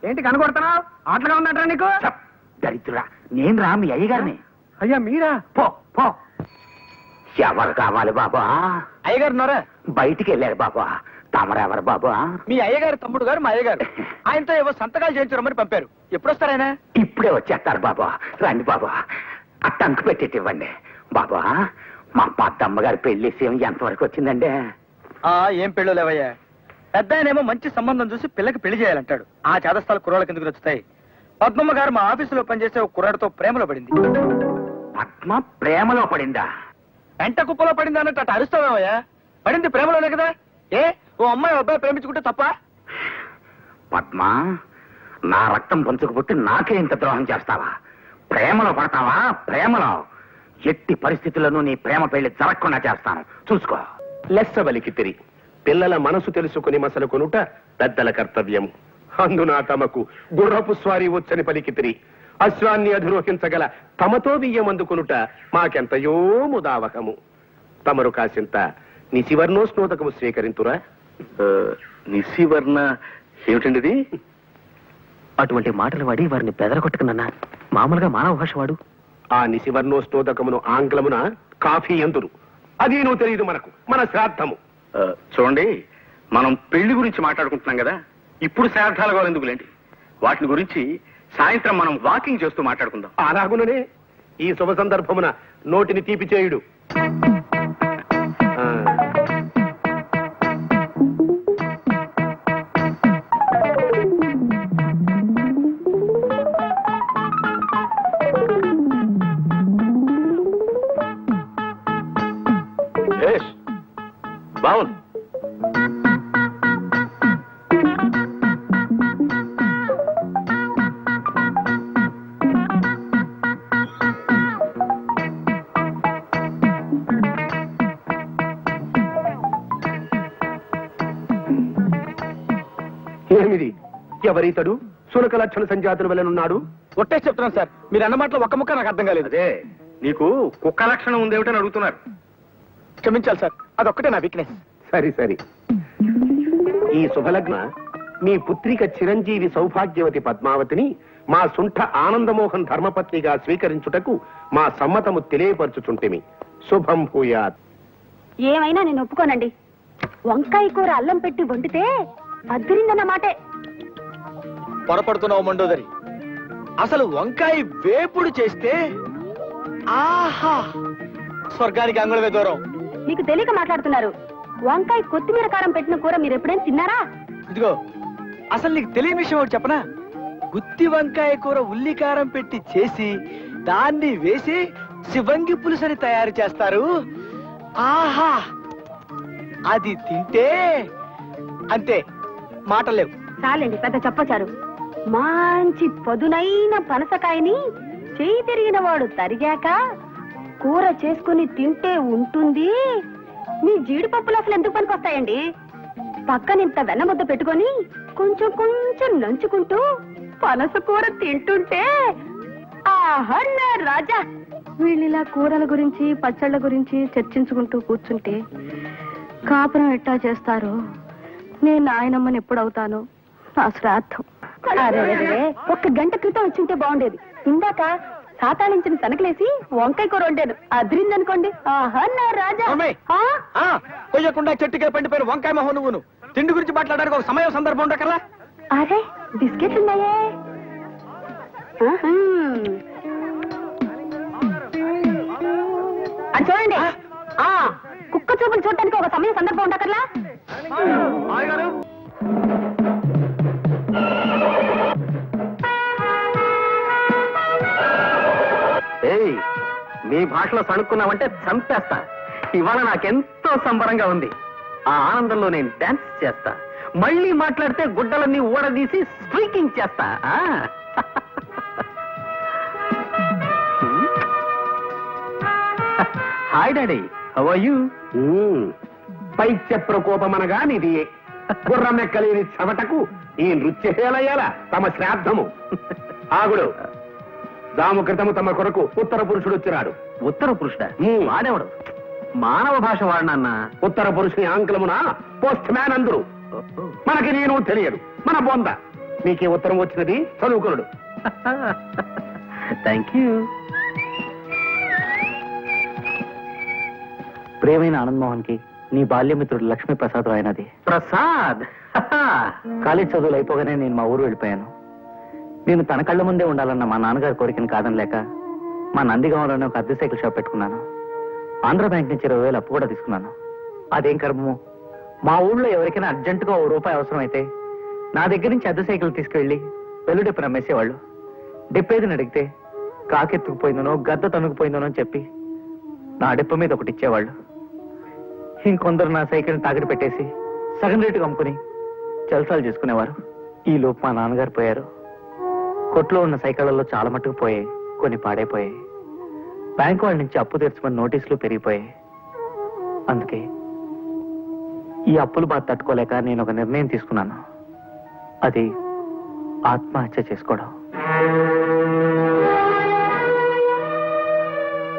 ఏంటి కనుగొడుతున్నావు? ఆటలుగా ఉన్నట్రా నీకు? దరిద్రుడా, నేను రా మీ అయ్యగారిని. అయ్యా మీరా? పో పో. ఎవరు కావాలి బాబా? అయ్యగారు ఉన్నారా? బయటికి వెళ్ళారు బాబా. తమరెవరు బాబా? మీ అయ్యగారు తమ్ముడు గారు మా అయ్యగారు. ఆయనతో ఏవో సంతకాలు చేయించరమ్మని పంపారు. ఎప్పుడు వస్తారాయన? ఇప్పుడే వచ్చేస్తారు బాబా. రండి బాబా, ఆ టంకు పెట్టేటి ఇవ్వండి బాబా. మా పెద్దమ్మ గారి పెళ్లి విషయం ఎంతవరకు వచ్చిందండి? ఏం పెళ్ళో లేవయ్యా. పెద్ద ఆయనేమో మంచి సంబంధం చూసి పిల్లకి పెళ్లి చేయాలంటాడు. ఆ చేదస్థాలు కుర్రాళ్ళకి ఎందుకు నచ్చుతాయి? పద్మమ్మ గారు మా ఆఫీసులో పనిచేసే ఒక కుర్రాడితో ప్రేమలో పడింది. పద్మ ప్రేమలో పడిందా? ఎంట కుప్పలో పడింది అన్నట్టు అటు అరుస్తావేమయ్యా. పడింది ప్రేమలోనే కదా. ఏ ఓ అమ్మాయి అబ్బాయి ప్రేమించుకుంటే తప్ప? పద్మ, నా రక్తం పంచుకు పుట్టి నాకే ఇంత ద్రోహం చేస్తావా? ప్రేమలో పడతావా? ప్రేమలో ఎట్టి పరిస్థితుల్లోనూ నీ ప్రేమ పెళ్లి జరగకుండా చేస్తాను, చూసుకో. లెస్సబలికి తిరి పిల్లల మనసు తెలుసుకుని మసలు కొనుట పెద్దల కర్తవ్యం. అందున తమకు గుర్రపు స్వారీ వచ్చని పలికితిరి. అశ్వాన్ని అధిరోహించగల తమతో బియ్యమందుకొనుట మాకెంతయో ముదావహము. తమరు కాసింత నిశివర్ణోస్నోదకము స్వీకరింతురా. నిశివర్ణ ఏమిటండిది? అటువంటి మాటలు వాడి వారిని బెదరగొట్టుకున్నా. మామూలుగా మానవ భాష వాడు. ఆ నిశివర్ణోస్నోదకమును ఆంగ్లమున కాఫీ ఎందురు. అది నువ్వు తెలియదు మనకు, మన శ్రాద్ధము. చూడండి, మనం పెళ్లి గురించి మాట్లాడుకుంటున్నాం కదా, ఇప్పుడు శ్రాద్ధాల గోలు ఎందుకులేండి. వాటిని గురించి సాయంత్రం మనం వాకింగ్ చేస్తూ మాట్లాడుకుందాం. అలాగుననే ఈ శుభ సందర్భమున నోటిని తీపి చేయుడు. బాగుంది. ఏమిది? ఎవరీతడు? సునక లక్షణ సంజాతుల వలనున్నాడు. ఒట్టే చెప్తున్నాను సార్, మీరు అన్న మాటలో ఒక్క ముక్క నాకు అర్థం కాలేదు. అదే నీకు కుక్క లక్షణం ఉందేమిటని అడుగుతున్నారు. క్షమించాలి సార్, అదొక్కటే నా వీక్నెస్. సరి సరి. ఈ శుభలగ్న మీ పుత్రిక చిరంజీవి సౌభాగ్యవతి పద్మావతిని మా సుంఠ ఆనందమోహన్ ధర్మపత్నిగా స్వీకరించుటకు మా సమ్మతము తెలియపరచుచుంటిమి. శుభం భూయాత్. ఏమైనా నేను ఒప్పుకోనండి. వంకాయ కూర అల్లం పెట్టి వండితే అద్దరిందన్న మాటే. పొరపడుతున్నావు మండోదరి. అసలు వంకాయ వేపుడు చేస్తే ఆహా, స్వర్గానికి అంగుళమే దూరం. మీకు తెలియక మాట్లాడుతున్నారు. వంకాయ కొత్తిమీర కారం పెట్టిన కూర మీరు ఎప్పుడైనా తిన్నారా? ఇదిగో, అసలు నీకు తెలియని విషయం ఒకటి చెప్పనా? గుత్తి వంకాయ కూర ఉల్లి కారం పెట్టి చేసి దాన్ని వేసి శివంగి పులుసని తయారు చేస్తారు. ఆహా, అది తింటే అంతే, మాటలేవు. చాలండి, పెద్ద చెప్పచారు. మంచి పదునైన పనసకాయని చేయి తిరిగిన వాడు తరిగాక కూర చేసుకుని తింటే ఉంటుంది. మీ జీడిపప్పులు అసలు ఎందుకు పనికొస్తాయండి? పక్కనింత వెన్న ముద్ద పెట్టుకొని కొంచెం కొంచెం నంచుకుంటూ పనస కూర తింటుంటే ఆహా నా రాజా. వీళ్ళిలా కూరల గురించి పచ్చళ్ళ గురించి చర్చించుకుంటూ కూర్చుంటే కాపురం ఎట్టా చేస్తారు? నేను నాయనమ్మని ఎప్పుడవుతాను? నా శ్రాద్ధం. అరే ఒక్క గంట క్రితం వచ్చి ఉంటే బాగుండేది. ఇందాక సాతాళించిన తనకలేసి వంకాయ కూర వండాను, అదిరిందనుకోండి. ఆహా నా రాజా. కొయ్యకుండా చెట్టుకే పండిపోయిన వంకాయ మొహం నువ్వును. తిండి గురించి మాట్లాడడానికి ఒక సమయం సందర్భం ఉండకరా? అరే బిస్కెట్లు ఉన్నాయే. అది చూడండి, కుక్క చూపులు చూడటానికి ఒక సమయం సందర్భం ఉండకర్లా? మీ భాషలో సణుక్కున్నావంటే చంపేస్తా. ఇవాళ నాకెంతో సంబరంగా ఉంది. ఆ ఆనందంలో నేను డాన్స్ చేస్తా. మళ్ళీ మాట్లాడితే గుడ్డలన్నీ ఊడదీసి స్పీకింగ్ చేస్తా. Hi daddy, how are you? పైత్య ప్రకోపమనగా నిది గుర్రమెక్కలేని చెమటకు ఈ నృత్యశేలయ్యాల తమ శ్రాద్ధము. ఆగుడు, దాము క్రితము తమ కొరకు ఉత్తర పురుషుడు వచ్చినాడు. ఉత్తర పురుషుడా? వాడేవాడు? మానవ భాష వాడినన్నా. ఉత్తర పురుషుని ఆంగ్లమున పోస్ట్ మ్యాన్ అందరు. మనకి నేను తెలియదు, మన బొంద. నీకే ఉత్తరం వచ్చినది, చదువుకునుడు. Thank you. ప్రియమైన ఆనంద్ మోహన్ కి నీ బాల్యమిత్రుడు లక్ష్మీ ప్రసాద్ అయినది. ప్రసాద్, కాలేజ్ చదువులు అయిపోగానే నేను మా ఊరు వెళ్ళిపోయాను. నేను తన కళ్ళ ముందే ఉండాలన్న మా నాన్నగారి కోరికను కాదనలేక మా నందిగామలోనే ఒక అద్దె సైకిల్ షాప్ పెట్టుకున్నాను. ఆంధ్ర బ్యాంక్ నుంచి 20,000 అప్పు కూడా తీసుకున్నాను. అదేం కర్మము, మా ఊళ్ళో ఎవరికైనా అర్జెంటుగా ₹1 అవసరం అయితే నా దగ్గర నుంచి అద్దె సైకిల్ తీసుకెళ్లి వెల్లుడెప్పును అమ్మేసేవాళ్ళు. డిప్పేదిని అడిగితే కాకెత్తుకుపోయిందనో గద్ద తనుకుపోయిందనో అని చెప్పి నా డిప్ప మీద ఒకటి ఇచ్చేవాళ్ళు. ఇంకొందరు నా సైకిల్ని తాకిడి పెట్టేసి సగం రేటుకు అమ్ముకుని జల్సాలు చేసుకునేవారు. ఈ లోపు మా నాన్నగారు పోయారు. కొట్లో ఉన్న సైకిళ్లలో చాలా మట్టుకు పోయాయి, కొన్ని పాడైపోయాయి. బ్యాంకు వాళ్ళ నుంచి అప్పు తీర్చమని నోటీసులు పెరిగిపోయాయి. అందుకే ఈ అప్పులు బాధ తట్టుకోలేక నేను ఒక నిర్ణయం తీసుకున్నాను. అది ఆత్మహత్య చేసుకోవడం.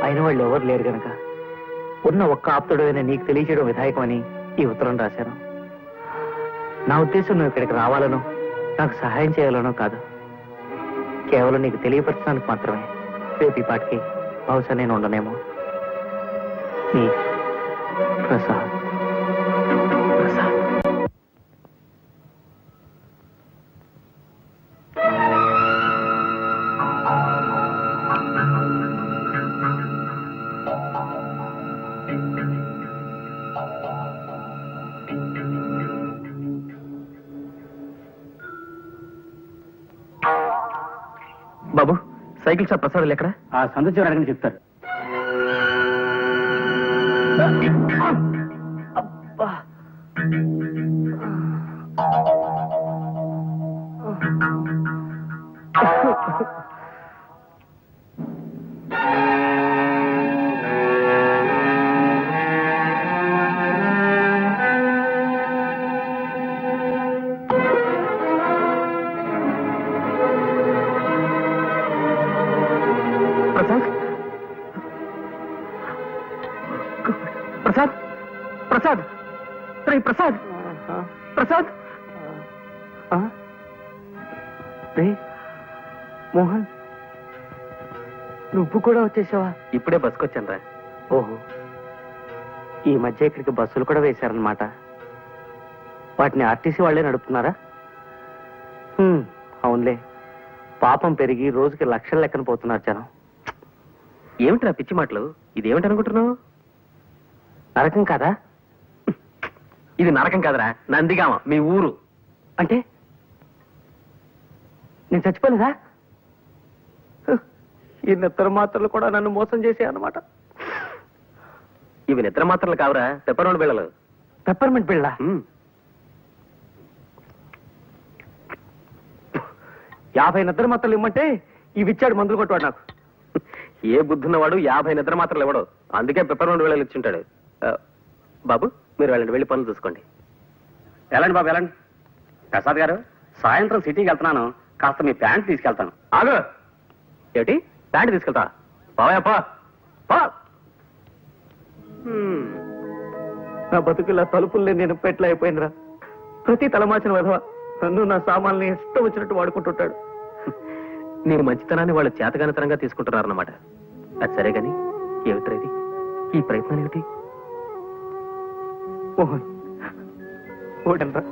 అయిన వాళ్ళు ఎవరు లేరు గనక ఉన్న ఒక్క ఆప్తుడైనా నీకు తెలియచేయడం విధాయకమని ఈ ఉత్తరం రాశాను. నా ఉద్దేశం నువ్వు ఇక్కడికి రావాలనో నాకు సహాయం చేయాలనో కాదు, కేవలం నీకు తెలియపరచడానికి మాత్రమే. రేపు ఈ పాటికి బహుశా నేను ఉండనేమో. నీ ప్రసాద్. ప్రసాద్. బాబు, సైకిల్ షాప్ ప్రసాద్ ఎక్కడ? ఆ సందు చివరి అడగని చెప్తారు. ప్రసాద్, ప్రసాద్, రే ప్రసాద్, ప్రసాద్, రే మోహన్, నువ్వు కూడా వచ్చేసావా? ఇప్పుడే బస్సుకొచ్చాను రా. ఓహో, ఈ మధ్య ఇక్కడికి బస్సులు కూడా వేశారనమాట. వాటిని ఆర్టీసీ వాళ్ళే నడుపుతున్నారా? అవునులే, పాపం పెరిగి రోజుకి లక్షల లెక్కన పోతున్నారు జనం. ఏమిట్రా పిచ్చి మాటలు? ఇదేమిటి అనుకుంటున్నావు? నరకం కాదా? ఇది నరకం కాదురా, నందిగామ మీ ఊరు. అంటే నేను చచ్చిపోలేదా? ఈ నిద్ర మాత్రలు కూడా నన్ను మోసం చేసే అన్నమాట. ఇవి నిద్ర మాత్రలు కావురా, పెప్పర్మెంట్ బిళ్ళలు. పెప్పర్మెంట్ బిళ్ళ? 50 నిద్ర మాత్రలు ఇమ్మంటే ఇవి ఇచ్చాడు మందులు కొట్టువాడు నాకు. ఏ బుద్ధున్నవాడు 50 నిద్ర మాత్రలు ఇవ్వడు, అందుకే పెప్పర్మెంట్ బిళ్ళలు ఇచ్చుంటాడు. బాబు మీరు వెళ్ళండి, వెళ్ళి పనులు చూసుకోండి. వెళ్ళండి బాబు వెళ్ళండి. ప్రసాద్ గారు, సాయంత్రం సిటీకి వెళ్తున్నాను, కాస్త మీ ప్యాంట్ తీసుకెళ్తాను. ఆగు. ఏమిటి ప్యాంట్ తీసుకెళ్తా? పోయా పో. నా బతుకులా తలుపుల్ని నేను పెట్ల అయిపోయిందిరా. ప్రతి తలమాచిన విధవ నన్ను నా సామాన్ని ఇష్టం వచ్చినట్టు వాడుకుంటుంటాడు. నేను మంచితనాన్ని వాళ్ళు చేతగానితనంగా తీసుకుంటున్నారన్నమాట. అది సరే గాని ఏమిట్రా ఇది, ఈ ప్రయత్నం ఏమిటి? మోహన్ ఓడనరా,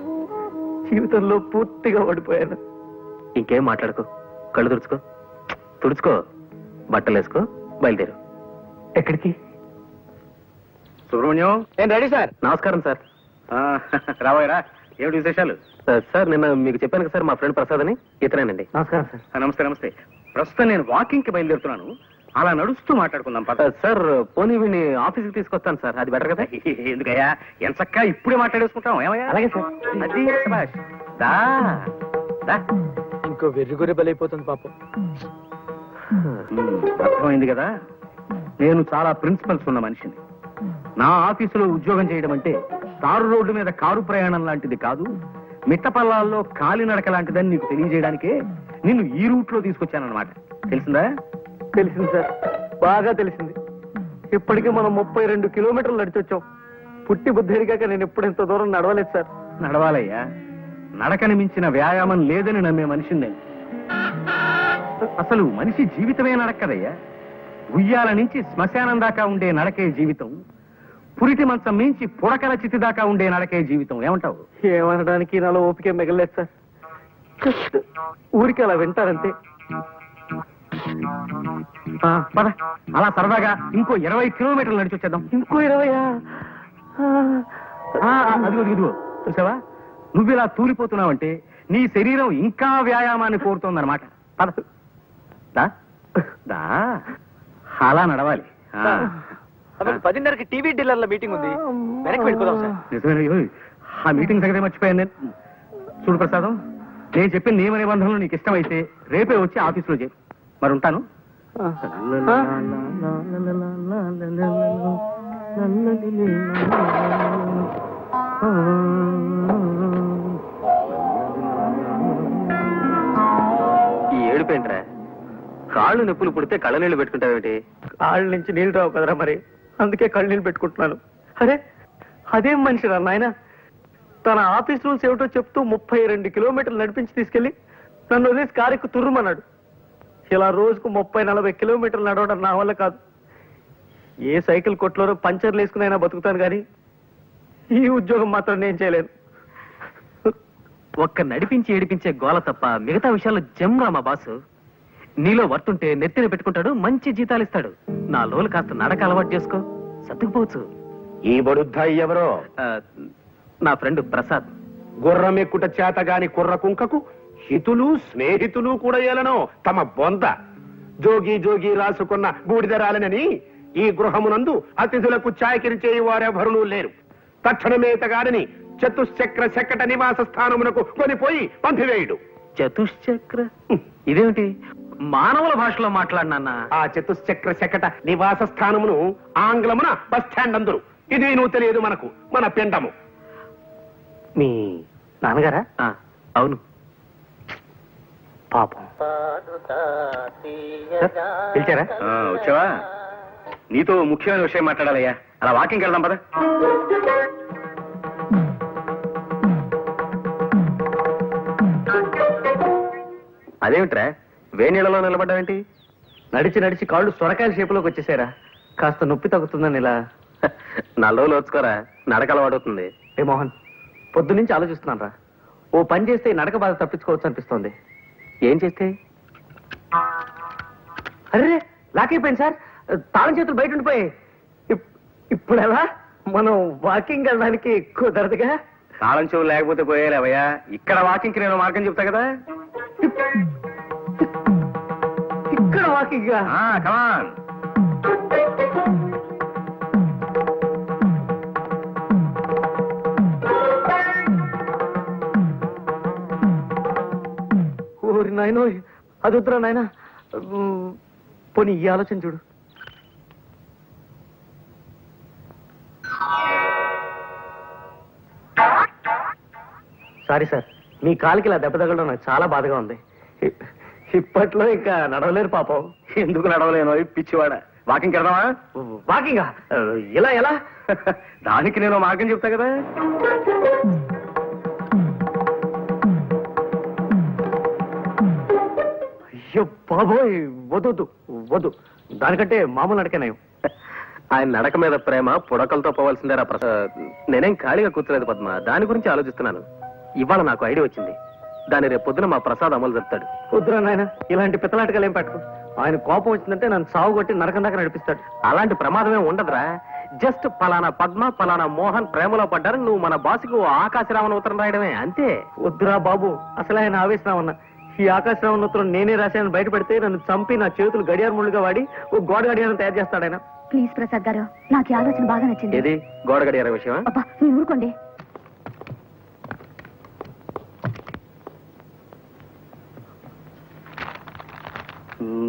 జీవితంలో పూర్తిగా ఓడిపోయాను. ఇంకేం మాట్లాడుకో, కళ్ళు తుడుచుకో, బట్టలు వేసుకో, బయలుదేరు. ఎక్కడికి? సుబ్రహ్మణ్యం. నేను రెడీ సార్. నమస్కారం సార్. రాబోయరా, ఏమిటి విశేషాలు? సార్ నిన్న మీకు చెప్పాను కదా సార్, మా ఫ్రెండ్ ప్రసాద్ అని, ఇతనేనండి. నమస్కారం సార్. నమస్తే. ప్రస్తుతం నేను వాకింగ్ కి బయలుదేరుతున్నాను, అలా నడుస్తూ మాట్లాడుకుందాం. సార్ పోనీ వీడిని ఆఫీస్కి తీసుకొస్తాను సార్, అది బెటర్ కదా? ఎందుకయ్యా, ఎంచక్కా ఇప్పుడే మాట్లాడేసుకుంటాం. ఏమయ్యా? అలాగే సార్. అది శభాష్. ఇంకో వెర్రిగొర్రె బలైపోతుంది పాపం. అర్థమైంది కదా, నేను చాలా ప్రిన్సిపల్స్ ఉన్న మనిషిని. నా ఆఫీసులో ఉద్యోగం చేయడం అంటే తారు రోడ్డు మీద కారు ప్రయాణం లాంటిది కాదు, మిట్టపల్లాల్లో కాలినడక లాంటిదని నీకు తెలియజేయడానికే నిన్ను ఈ రూట్ లో తీసుకొచ్చానన్నమాట. తెలిసిందా? తెలిసింది సార్, బాగా తెలిసింది. ఇప్పటికీ మనం 32 కిలోమీటర్లు నడిచొచ్చాం. పుట్టి బుద్ధిరిగాక నేను ఎప్పుడు ఇంత దూరం నడవలేదు సార్. నడవాలయ్యా, నడకని మించిన వ్యాయామం లేదని నమ్మే మనిషిని నేను. అసలు మనిషి జీవితమే నడక్కదయ్యా. ఉయ్యాల నుంచి శ్మశానం దాకా ఉండే నడకే జీవితం, పురిటి మంచం మించి పుడకల చితి దాకా ఉండే నడకే జీవితం. ఏమంటావు? ఏమనడానికి నాలో ఓపిక మిగలేదు సార్. ఊరికి అలా వింటారంతే. పద, అలా సరదాగా ఇంకో 20 కిలోమీటర్లు నడిచి వచ్చేద్దాం. ఇంకో 20? అదిగో చూసావా, నువ్వు ఇలా తూలిపోతున్నావంటే నీ శరీరం ఇంకా వ్యాయామాన్ని కోరుతోందన్నమాట. పద, అలా నడవాలి. 10:30కి టీవీ డీలర్ల మీటింగ్ ఉంది, వెనక్కి వెళ్ళిపోదాం సార్. నిజమే, ఆ మీటింగ్ సంగతి మర్చిపోయాను నేను. చూడు ప్రసాదం, నేను చెప్పిన నియమ నిబంధనలు నీకు ఇష్టమైతే రేపే వచ్చి ఆఫీసులో చేరు. మరి ఉంటాను. ఈ ఏడుపేంట్రా? కాళ్ళు నొప్పులు పుడితే కళ్ళ నీళ్లు పెట్టుకుంటావేమిటి? కాళ్ళ నుంచి నీళ్ళు రావు కదరా, మరి అందుకే కళ్ళు నీళ్ళు పెట్టుకుంటున్నాను. అరే అదేం మనిషిరా నాయన, తన ఆఫీస్ రూల్స్ ఏమిటో చెప్తూ 32 కిలోమీటర్లు నడిపించి తీసుకెళ్లి నన్ను వదిలేసి కారెక్కు తుర్రుమన్నాడు. ఇలా రోజుకు 30-40 కిలోమీటర్లు నడవడం నా వల్ల కాదు. ఏ సైకిల్ కొట్లోనో పంచర్లు వేసుకునైనా బతుకుతాను కానీ ఈ ఉద్యోగం మాత్రం నేను చేయలేను. ఒక్క నడిపించి ఏడిపించే గోల తప్ప మిగతా విషయాల్లో జమ్రా మా బాసు. నీలో వర్తుంటే నెత్తిన పెట్టుకుంటాడు, మంచి జీతాలు ఇస్తాడు. నా లోలు కాస్త నడక అలవాటు చేసుకో, సర్దుకుపోవచ్చు. ఈ బడుద్దాయి ఎవరో? నా ఫ్రెండ్ ప్రసాద్. గుర్రం ఎక్కుట చేతగాని కుర్ర కుంకకు హితులు స్నేహితులు కూడా ఏలనో తమ బొంద. జోగి రాసుకున్న బూడిదరాలనని ఈ గృహమునందు అతిథులకు చాకిరి చేయి వారెవరునూ లేరు. తక్షణమేతగాడని చతుశ్చక్ర శకట నివాస స్థానమునకు కొనిపోయి పంపివేయుడు. చతుశ్చక్ర ఇదేమిటి? మానవుల భాషలో మాట్లాడినా? ఆ చతుశ్చక్ర శకట నివాస స్థానమును ఆంగ్లమున బస్ స్టాండ్ అందరు. ఇది నువ్వు తెలియదు మనకు, మన పిండము. మీ నాన్నగారా? అవును. పాపం. పిలిచారా? వచ్చావా? నీతో ముఖ్యమైన విషయం మాట్లాడాలయ్యా. అలా వాకింగ్ వెళ్దాం పద. అదేమిట్రా వేణీళ్ళలో నిలబడ్డావేంటి? నడిచి కాళ్ళు సొరకాయల షేపులోకి వచ్చేసారా? కాస్త నొప్పి తగ్గుతుందని ఇలా. నల్లో లోచుకోరా, నడక అలవాడుతుంది. ఏ మోహన్, పొద్దు నుంచి ఆలోచిస్తున్నాను రా. ఓ పని చేస్తే ఈ నడక బాధ తప్పించుకోవచ్చు అనిపిస్తోంది. ఏం చేస్తే? అరే లాక్ అయిపోయింది సార్. తాళం చేతులు బయట ఉండిపోయాయి. ఇప్పుడు ఎలా? మనం వాకింగ్ వెళ్ళడానికి కుదరదుగా. తాళం చెవులు లేకపోతే పోయేలేవయ్యా. ఇక్కడ వాకింగ్ నేను మార్గం చెప్తా కదా. ఇక్కడ వాకింగ్ కమాన్. ఓరి నాయనో, అది వద్దురా నాయన. పోనీ ఈ ఆలోచన చూడు. సారీ సార్, మీ కాలికి ఇలా దెబ్బ తగలడం నాకు చాలా బాధగా ఉంది. ఇప్పట్లో ఇంకా నడవలేరు పాపం. ఎందుకు నడవలేను పిచ్చివాడ? వాకింగ్ వెళ్దామా? వాకింగా? ఇలా ఎలా? దానికి నేను మార్గం చెప్తా కదా. అయ్యో బాబోయ్, వద్దు వద్దు. దానికంటే మామూలు నడకనేయం. ఆయన నడక మీద ప్రేమ పుడకలతో పోవాల్సిందేరా ప్రసాద్. నేనేం ఖాళీగా కూర్చోలేదు పద్మ, దాని గురించి ఆలోచిస్తున్నాను. ఇవాళ నాకు ఐడియా వచ్చింది. దాన్ని రేపు పొద్దున మా ప్రసాద్ అమలు చెప్తాడు. వద్దురా నాయన, ఇలాంటి పిత్తలాటకాలు ఏం పట్టుకో. ఆయన కోపం వచ్చిందంటే నన్ను సాగు కొట్టి నరకం దాకా నడిపిస్తాడు. అలాంటి ప్రమాదమే ఉండదురా. జస్ట్ పలానా పద్మ పలానా మోహన్ ప్రేమలో పడ్డారు, నువ్వు మన బాసుకు ఆకాశరామన్ ఉత్తరం రాయడమే, అంతే. వద్దురా బాబు, అసలు ఆయన ఆవేశరామన్న. ఈ ఆకాశరామన్ ఉత్తరం నేనే రాశానని బయట పెడితే నన్ను చంపి నా చేతులు గడియార ముళ్ళుగా వాడి ఓ గోడ గడియారం తయారు చేస్తాడు ఆయన. ప్లీజ్ ప్రసాద్ గారు, నాకు ఈ ఆలోచన బాగా నచ్చింది. ఏది గోడ గడియార విషయం? అబ్బా మీరు ఊరుకోండి.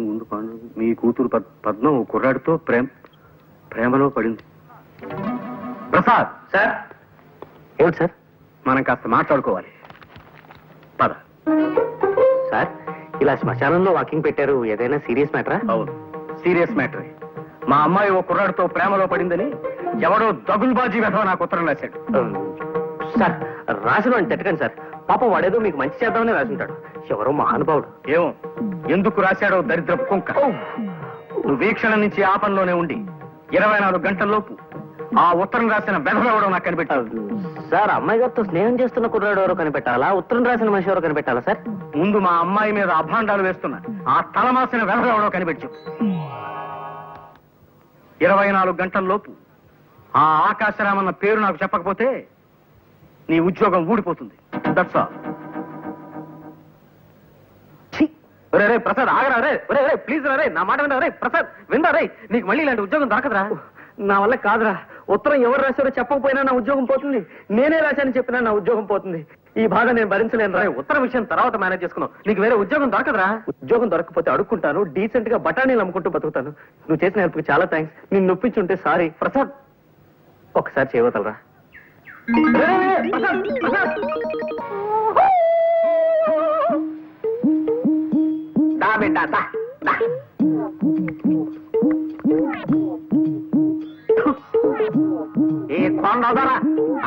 ముందు మీ కూతురు పద్మ కుర్రాడితో ప్రేమలో పడింది. ప్రసాద్ సార్. ఏమిటి సార్? మనం కాస్త మాట్లాడుకోవాలి. పద. సార్, ఇలా శ్మశానంలో వాకింగ్ పెట్టారు, ఏదైనా సీరియస్ మ్యాటరా? అవును, సీరియస్ మ్యాటరే. మా అమ్మాయి ఓ కుర్రాడితో ప్రేమలో పడిందని ఎవడో దగుల్బాజీ వెధవ నాకు ఉత్తరం రాశాడు. సార్, రాసిన అని తిట్టకండి సార్. పాపం వాడేదో మీకు మంచి చేద్దామని రాసింటాడు. ఎవరో మహానుభావుడు. ఏమో ఎందుకు రాశాడో దరిద్రపు కుంక. వీక్షణ నుంచి ఆ పనిలోనే ఉండి 24 గంటల్లోపు ఆ ఉత్తరం రాసిన వెధవెవడో నాకు కనిపెట్టాడు. సార్, అమ్మాయి గారితో స్నేహం చేస్తున్న కుర్రాడు ఎవరో కనిపెట్టాలా, ఉత్తరం రాసిన మనిషి ఎవరో కనిపెట్టాలా సార్? ముందు మా అమ్మాయి మీద అభాండాలు వేస్తున్న ఆ తలమాసిన వెధవెవడో కనిపెట్టు. 24 గంటల్లోపు ఆ ఆకాశరామన్న పేరు నాకు చెప్పకపోతే నీ ఉద్యోగం ఊడిపోతుంది. That's all. రే ప్రసాద్, ఆగరా రే. రే ప్లీజ్ రే, నా మాట వినరా రే. ప్రసాద్ వినరా రే, నీకు మళ్ళీ ఇలాంటి ఉద్యోగం దొరకదురా. నా వల్ల కాదురా. ఉత్తరం ఎవరు రాశారో చెప్పకపోయినా నా ఉద్యోగం పోతుంది. నేనే రాశానని చెప్పినా నా ఉద్యోగం పోతుంది. ఈ బాధ నేను భరించలేను రా. ఉత్తరం విషయం తర్వాత మేనేజ్ చేసుకున్నావు. నీకు వేరే ఉద్యోగం దొరకదురా. ఉద్యోగం దొరకకపోతే అడుక్కుంటాను, డీసెంట్ గా బఠానీలు అమ్ముకుంటూ బతుకుతాను. నువ్వు చేసిన హెల్ప్కి చాలా థ్యాంక్స్. నేను నొప్పించుంటే సారీ. ప్రసాద్, ఒకసారి చేయవతలరా. ఈ కొండదర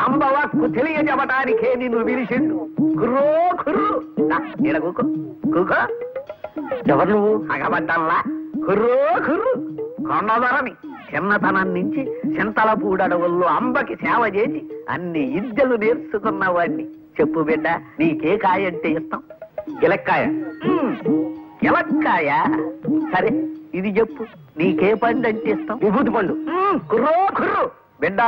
అంబవక్కు తెలియజెప్పటానికే నిన్ను పిలిచిండు. కుర్రో కుర్రు ఇలా కూకో కూకో. ఎవరు నువ్వు? అగబడ్డల్లా కుర్రో కుర్రు. కొండదరని చిన్నతనం నుంచి చింతలపూడడవుల్లో అంబకి సేవ చేసి అన్ని విద్యలు నేర్చుకున్న వాడిని. చెప్పు బిడ్డ, నీకే కాయ అంటే ఇష్టం? గిలక్కాయ. గిలక్కాయ సరే, ఇది చెప్పు, నీకే పండు అంటే ఇష్టం? విభూతి పండు. కుర్రో కుర్రు బిడ్డ,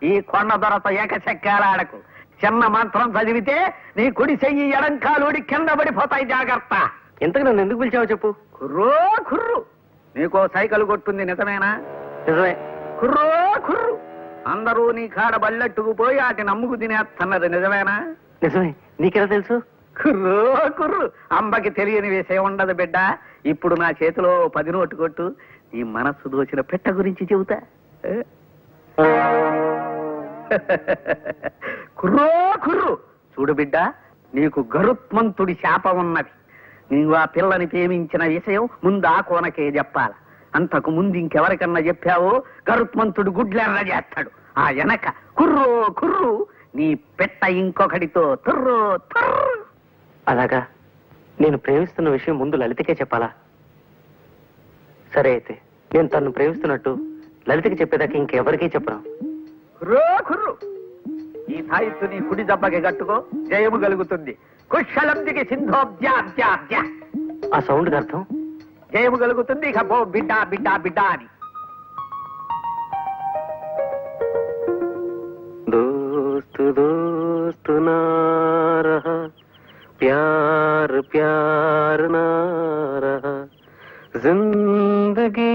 ఈ కొండ దొరత ఏకచక్రాడకు. చిన్న మంత్రం చదివితే నీ కుడి చెయ్యి ఎడంకాలుడి కింద పడిపోతాయి, జాగ్రత్త. ఇంతకు నన్ను ఎందుకు పిలిచావో చెప్పు. కుర్రో కుర్రు, నీకో సైకిల్ కొట్టుంది, నిజమేనా? నిజమే. కుర్రో కుర్రు, అందరూ నీ కాడ బల్లెట్టుకు పోయి వాటి నమ్ముకు తినేస్తున్నది, నిజమేనా? నిజమే. నీకెలా తెలుసు? కుర్రో కుర్రు, అంబకి తెలియని విషయం ఉండదు బిడ్డ. ఇప్పుడు నా చేతిలో 10 నోటు కొట్టు, నీ మనస్సు దోచిన పెట్ట గురించి చెబుతా. కుర్రో కుర్రు, చూడు బిడ్డ, నీకు గరుత్మంతుడి శాపం ఉన్నది. నీవు ఆ పిల్లని ప్రేమించిన విషయం ముందు ఆ కోనకే చెప్పాల. అంతకు ముందు ఇంకెవరికన్నా చెప్పావో గరుత్మంతుడు గుడ్లెర్ర చేస్తాడు. ఆ వెనక కుర్రో కుర్రు, నీ పెట్ట ఇంకొకటితో తుర్రో తుర్రు. అలాగా? నేను ప్రేమిస్తున్న విషయం ముందు లలితకే చెప్పాలా? సరే అయితే నేను తను ప్రేమిస్తున్నట్టు లలితకి చెప్పేదాకా ఇంకెవరికీ చెప్పను. కుర్రో కుర్రు, ఈ తాయిత్తుని కుడి దెబ్బకి కట్టుకో, జయము కలుగుతుంది. కుశలందికి సింధోబ్జాబ్జాబ్జా. ఆ సౌండ్ అర్థం జయము కలుగుతుంది. ఇక పో బిడ్డ బిడ్డ బిడ్డ అని. दोस्त दोस्त ना रहा प्यार प्यार ना रहा जिंदगी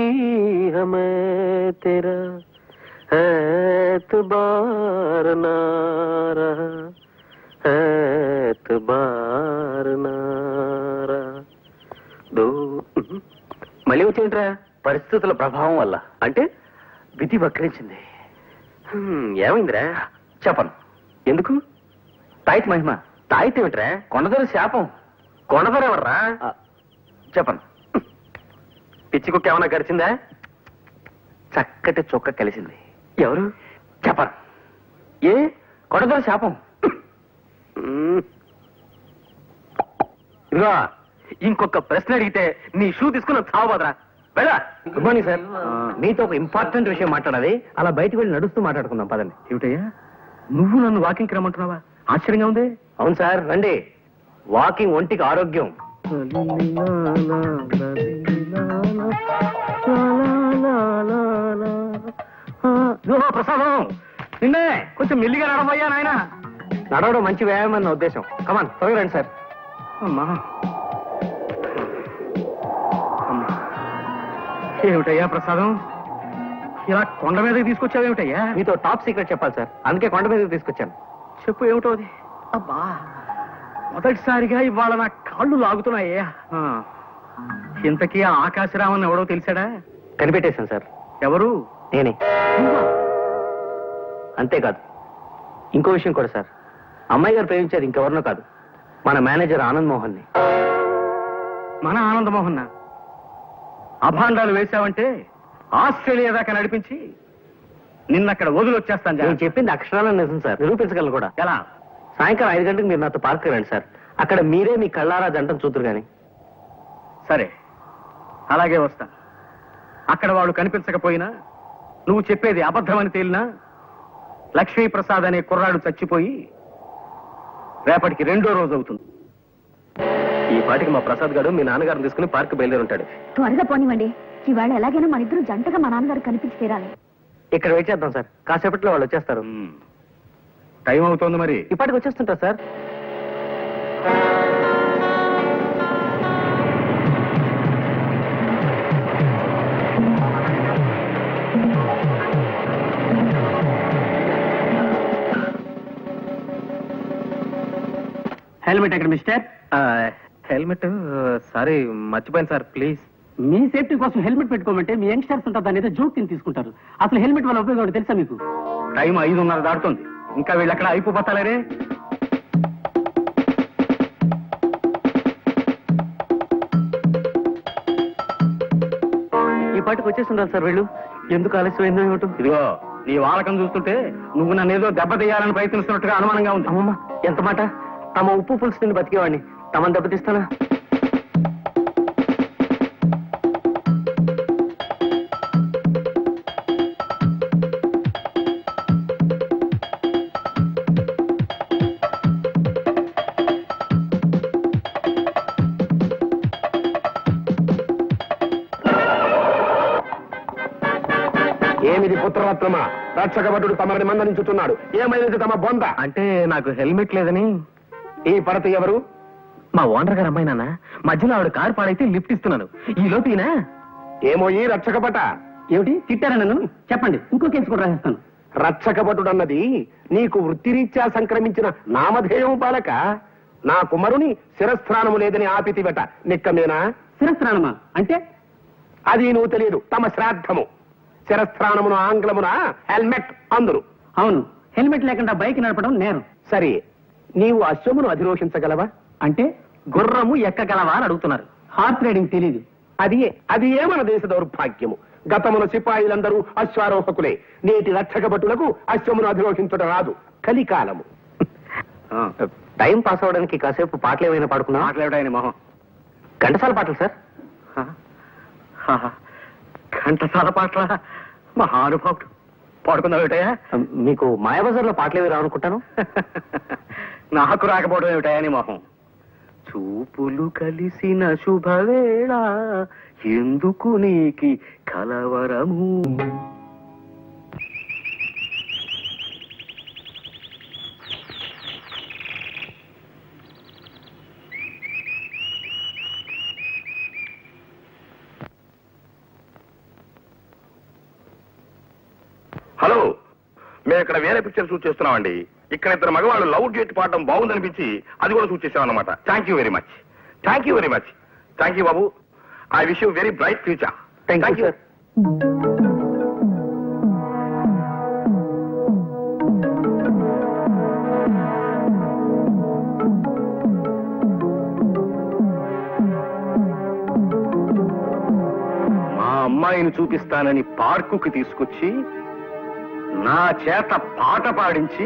हमें तेरा एतबार ना रहा एतबार ना रहा दो మళ్ళీ వచ్చింట్రా పరిస్థితుల ప్రభావం వల్ల అంటే విధి వక్రించింది. ఏమైందిరా చెప్పను. ఎందుకు? తాయిత్ మహిమ. తాయిత్ ఏమిట్రా? కొండదొర శాపం. కొండదొర ఎవర్రా? చెప్పను. పిచ్చి కుక్క ఏమన్నా గడిచిందా? చక్కటి చొక్క కలిసింది. ఎవరు? చెప్పను. ఏ కొండదొర శాపం? ఇదిగో ఇంకొక ప్రశ్న అడిగితే నీ షూ తీసుకుని చావబోదరా. వెళ్ళా. Good morning sir. మీతో ఒక ఇంపార్టెంట్ విషయం మాట్లాడాలి. అలా బయటకు వెళ్ళి నడుస్తూ మాట్లాడుకుందాం పదండి. ఏమిటయ్యా నువ్వు నన్ను వాకింగ్కి రమ్మంటున్నావా? ఆశ్చర్యంగా ఉంది. అవును సార్ రండి. వాకింగ్ ఒంటికి ఆరోగ్యం. ప్రసాదం నిన్నే కొంచెం మెల్లిగా నడవయ్యా నాయన. నడవడం మంచి వ్యాయామం అన్న ఉద్దేశం. కమాన్ త్వరగా రండి సార్. అమ్మా ఏమిటయ్యా ప్రసాదం ఇలా కొండ మీదకి తీసుకొచ్చావేమిటయ్యా? మీతో టాప్ సీక్రెట్ చెప్పాలి సార్, అందుకే కొండ మీదకి తీసుకొచ్చాను. చెప్పు ఏమిటో అది. అబ్బా మొదటిసారిగా ఇవాళ నా కాళ్ళు లాగుతున్నాయ్యా. ఇంతకీ ఆ ఆకాశరామన్ ఎవడో తెలిసాడా? కనిపెట్టేశాను సార్. ఎవరు? నేనే. అంతేకాదు ఇంకో విషయం కూడా సార్. అమ్మాయి గారు ప్రేమించేది ఇంకెవరినో కాదు, మన మేనేజర్ ఆనంద్ మోహన్ ని. మన ఆనంద్ మోహన్ అభాండాలు వేశావంటే ఆస్ట్రేలియా దాకా నడిపించి నిన్నక్కడ వదిలొచ్చేస్తాను. నేను చెప్పింది అక్షరాలను నిజం సార్, నిరూపించగలను కూడా. ఎలా? సాయంకాలం 5 గంటలకు మీరు నాతో పార్క్ రండి సార్. అక్కడ మీరే మీ కళ్ళారా జంటను చూతురు గాని. సరే అలాగే వస్తా. అక్కడ వాడు కనిపించకపోయినా, నువ్వు చెప్పేది అబద్ధమని తేలినా, లక్ష్మీప్రసాద్ అనే కుర్రాడు చచ్చిపోయి రేపటికి 2వ రోజు అవుతుంది. ఈ పాటికి మా ప్రసాద్ గారు మీ నాన్నగారిని తీసుకుని పార్క్ బయలుదేరి ఉంటాడు. త్వరగా పోనివ్వండి. ఇవాళ ఎలాగైనా మన ఇద్దరు జంటగా మా నాన్నగారు కనిపించి తీరాలి. ఇక్కడ వెయిట్ చేద్దాం సార్, కాసేపట్లో వాళ్ళు వచ్చేస్తారు. టైం అవుతోంది మరి. ఇప్పటికి వచ్చేస్తుంటారు సార్. హెల్మెట్ ఎక్కడ మిస్టర్? హెల్మెట్ సారీ మర్చిపోయాను సార్, ప్లీజ్. మీ సేఫ్టీ కోసం హెల్మెట్ పెట్టుకోమంటే మీ యంగ్స్టర్స్ ఉంటారు దాని ఏదో జోక్ కింద తీసుకుంటారు. అసలు హెల్మెట్ వల్ల ఉపయోగం తెలుసా మీకు? టైం 5:30 దాటుతుంది. ఇంకా వీళ్ళు ఎక్కడ అయిపోతాలేరే. ఈ పాటికి వచ్చేస్తుంటారు సార్ వీళ్ళు. ఎందుకు ఆలస్యమైందో ఏమిటో. ఇదిగో నీ వాలకం చూస్తుంటే నువ్వు నన్ను ఏదో దెబ్బతీయాలని ప్రయత్నిస్తున్నట్టుగా అనుమానంగా ఉంది. అమ్మమ్మ ఎంత మాట. తమ ఉప్పు పులుసు తిని బతికేవాడిని తమను దెబ్బతీస్తానా? ఏమిది పుత్రరత్నమా? రక్షకభటుడు తమరిని మందలించుతున్నాడు. ఏమైనది తమ బొంద? అంటే నాకు హెల్మెట్ లేదని. ఈ పడత ఎవరు? మా ఓనర్ గారు అమ్మాయి నాన్న. మధ్యలో ఆవిడ కారు పాడైతే లిఫ్ట్ ఇస్తున్నాను. ఈ లోపీనా? ఏమో ఈ రక్షకభట. ఏమిటి తిట్టారా నన్ను? చెప్పండి, ఇంకో కేసు కూడా రాసేస్తాను. రక్షకభటుడన్నది నీకు వృత్తిరీత్యా సంక్రమించిన నామధేయం బాలక. నా కుమారుని శిరస్త్రానము లేదని ఆపితివట. నిక్కమేనా? శిరస్త్రాణమా అంటే? అది నువ్వు తెలియదు. తమ శ్రాద్ధము. శిరస్త్రానమును ఆంగ్లమున హెల్మెట్ అందురు. అవును, హెల్మెట్ లేకుండా బైక్ నడపడం నేరం. సరే, నీవు అశ్వమును అధిరోషించగలవా? అంటే గుర్రము ఎక్కగలవా అని అడుగుతున్నారు. హార్స్ రైడింగ్ తెలీదు. అది ఏ మన దేశ దౌర్భాగ్యము. గతమున సిపాయిలందరూ అశ్వారోహకులే. నేటి రక్షకభటులకు అశ్వమును అధిరోషించడం రాదు. కలికాలము. టైం పాస్ అవడానికి కాసేపు పాటలు ఏమైనా పాడుకున్నా? మాట్లాడాయని మొహం. ఘంటసాల పాటలు సార్. ఘంటసాల పాటల మహానుభావుడు. పాడుకుందాం ఏమిటయా? మీకు మాయాబజార్లో పాటలు రావనుకుంటాను. నాకు రాకపోవడం ఏమిటయా నీ మొహం? చూపులు కలిసిన శుభవేళ ఎందుకు నీకి కలవరము. హలో, మేము ఇక్కడ వేరే పిక్చర్ షూట్ చేస్తున్నామండి. ఇక్కడ ఇద్దరు మగవాళ్ళు లవ్ డేట్ పాడడం బాగుందనిపించి అది కూడా షూట్ చేసాం అనమాట. Thank you very much. Thank you very much. Thank you Babu. I wish you very bright future. Thank you. మా అమ్మాయిని చూపిస్తానని పార్కుకి తీసుకొచ్చి నా చేత పాట పాడించి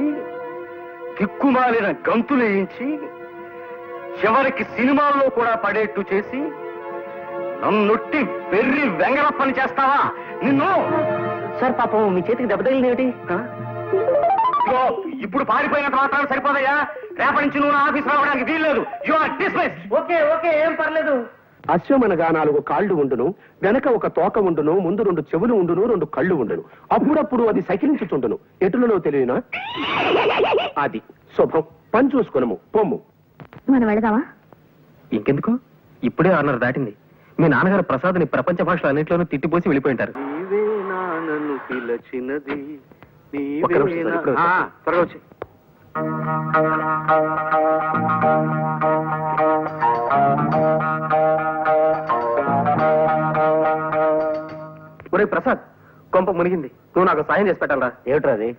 దిక్కుమాలిన గంతులేయించి చివరికి సినిమాల్లో కూడా పడేట్టు చేసి నన్నొట్టి వెర్రి వెంగళ పని చేస్తావా నిన్ను? సార్ పాపం మీ చేతికి దెబ్బ తగిలింది. ఇప్పుడు పారిపోయినంత మాత్రం సరిపోదయ్యా. రేపటి నుంచి నువ్వు నా ఆఫీస్ రావడానికి వీల్లేదు. You are dismissed. Okay okay, ఏం పర్లేదు. అశ్వమనగా 4 కాళ్ళు ఉండును, వెనక ఒక తోక ఉండును, ముందు 2 చెవులు ఉండును, 2 కళ్ళు ఉండును. అప్పుడప్పుడు అది సకిలించుచుండును. ఎటులలో తెలియనా? అది శుభం. పని చూసుకునము పొమ్ము. మనం వెళదామా? ఇంకెందుకు, ఇప్పుడే 6:30 దాటింది. మీ నాన్నగారు ప్రసాద్ని ప్రపంచ భాషలు అన్నింటిలోనూ తిట్టిపోసి వెళ్ళిపోయింటారు. త్వరగా వచ్చి. ఒరే ప్రసాద్, కొంప మునిగింది. నువ్వు నాకు సాయం చేసి పెట్టాలరా. ఏమిట్రా అది?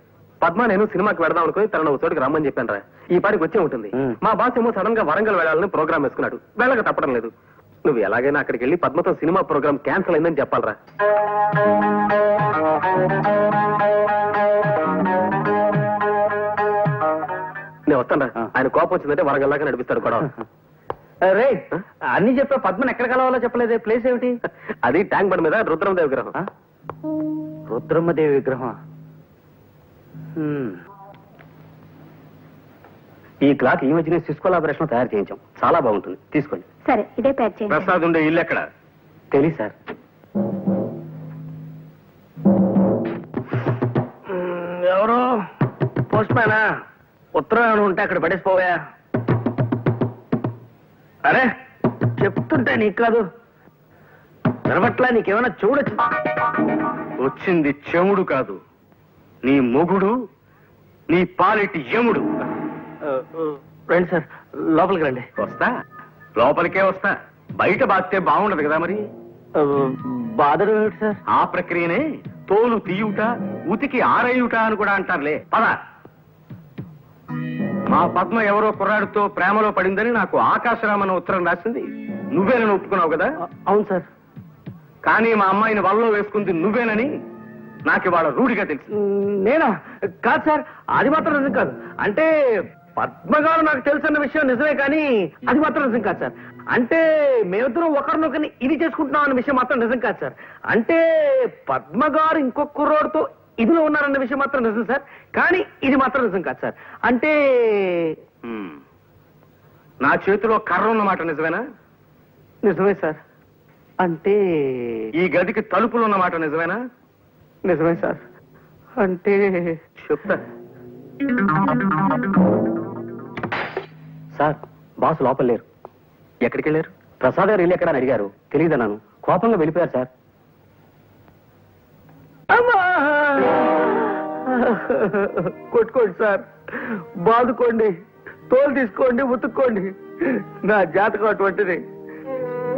పద్మ నేను సినిమాకి వెళదాం అనుకుని తన చోటుకి రమ్మని చెప్పాను రా. ఈ పాటికి వచ్చే ఉంటుంది. మా బాస్ ఏమో సడన్ గా వరంగల్ వెళ్ళాలని ప్రోగ్రామ్ వేసుకున్నాడు. వెళ్ళక తప్పడం లేదు. నువ్వు ఎలాగైనా అక్కడికి వెళ్ళి పద్మతో సినిమా ప్రోగ్రామ్ క్యాన్సిల్ అయిందని చెప్పాలరా. నేను వస్తాను రా. ఆయన కోపం వచ్చిందంటే వరంగల్ దాకా నడిపిస్తాడు కూడా. రే, అన్ని చెప్పా, పద్మని ఎక్కడ కలవాలో చెప్పలేదే. ప్లేస్ ఏమిటి? అది ట్యాంక్ బండ్ మీద రుద్రమదేవి విగ్రహం. రుద్రమ్మదేవి విగ్రహం. ఈ క్లాక్ ఈ మధ్యనే సిస్కో లాబరేషన్ తయారు చేయించాం. చాలా బాగుంటుంది, తీసుకోండి. సరే, ఇదే ప్యాక్ చేయండి. ప్రసాద్ ఉండే ఇల్లు ఎక్కడ? తెలియదు సార్. ఎవరు? పోస్ట్ మ్యానా? ఉత్తరం ఉంటే అక్కడ పడేసిపోయా. అరే, చెప్తుంటే నీకు కాదు వినబట్లా? నీకేమైనా చూడొచ్చు. వచ్చింది చెముడు కాదు, నీ మొగుడు, నీ పాలిటి యముడు. రండి సార్, లోపలికి రండి. వస్తా, లోపలికే వస్తా. బయట బాధితే బాగుండదు కదా మరి. బాధలు ఏమిటి సార్? ఆ ప్రక్రియనే తోలు తీయుట, ఉతికి ఆరేయుట అని కూడా అంటారులే. పద. మా పద్మ ఎవరో కుర్రాడితో ప్రేమలో పడిందని నాకు ఆకాశరామన్న ఉత్తరం రాసింది. నువ్వేనని ఒప్పుకున్నావు కదా? అవును సార్. కానీ మా అమ్మాయిని వల్లో వేసుకుంది నువ్వేనని నాకు ఇవాళ రూఢిగా తెలుసు. నేనా? కాదు సార్, అది మాత్రం నిజం కాదు. అంటే పద్మ గారు నాకు తెలుసన్న విషయం నిజమే, కానీ అది మాత్రం నిజం కాదు సార్. అంటే మేమిద్దరం ఒకరినొకరిని ఇది చేసుకుంటున్నాం అన్న విషయం మాత్రం నిజం కాదు సార్. అంటే పద్మ గారు ఇంకొక కుర్రోడితో ఇదిలో ఉన్నారన్న విషయం మాత్రం నిజం సార్, కానీ ఇది మాత్రం నిజం కాదు సార్. అంటే నా చేతిలో కర్ర ఉన్నమాట నిజమేనా? నిజమే సార్. అంటే ఈ గదికి తలుపులు ఉన్నమాట నిజమేనా? నిజమే సార్. అంటే చెప్తా సార్. బాస్ లోపల లేరు. ఎక్కడికి వెళ్ళారు? ప్రసాద్ గారు ఇల్లు ఎక్కడ అని అడిగారు. తెలియదన్నాను. కోపంగా వెళ్ళిపోయారు సార్. కొట్టుకోండి సార్, బాదుకోండి, తోలు తీసుకోండి, ఉతుక్కోండి. నా జాతకం అటువంటిది.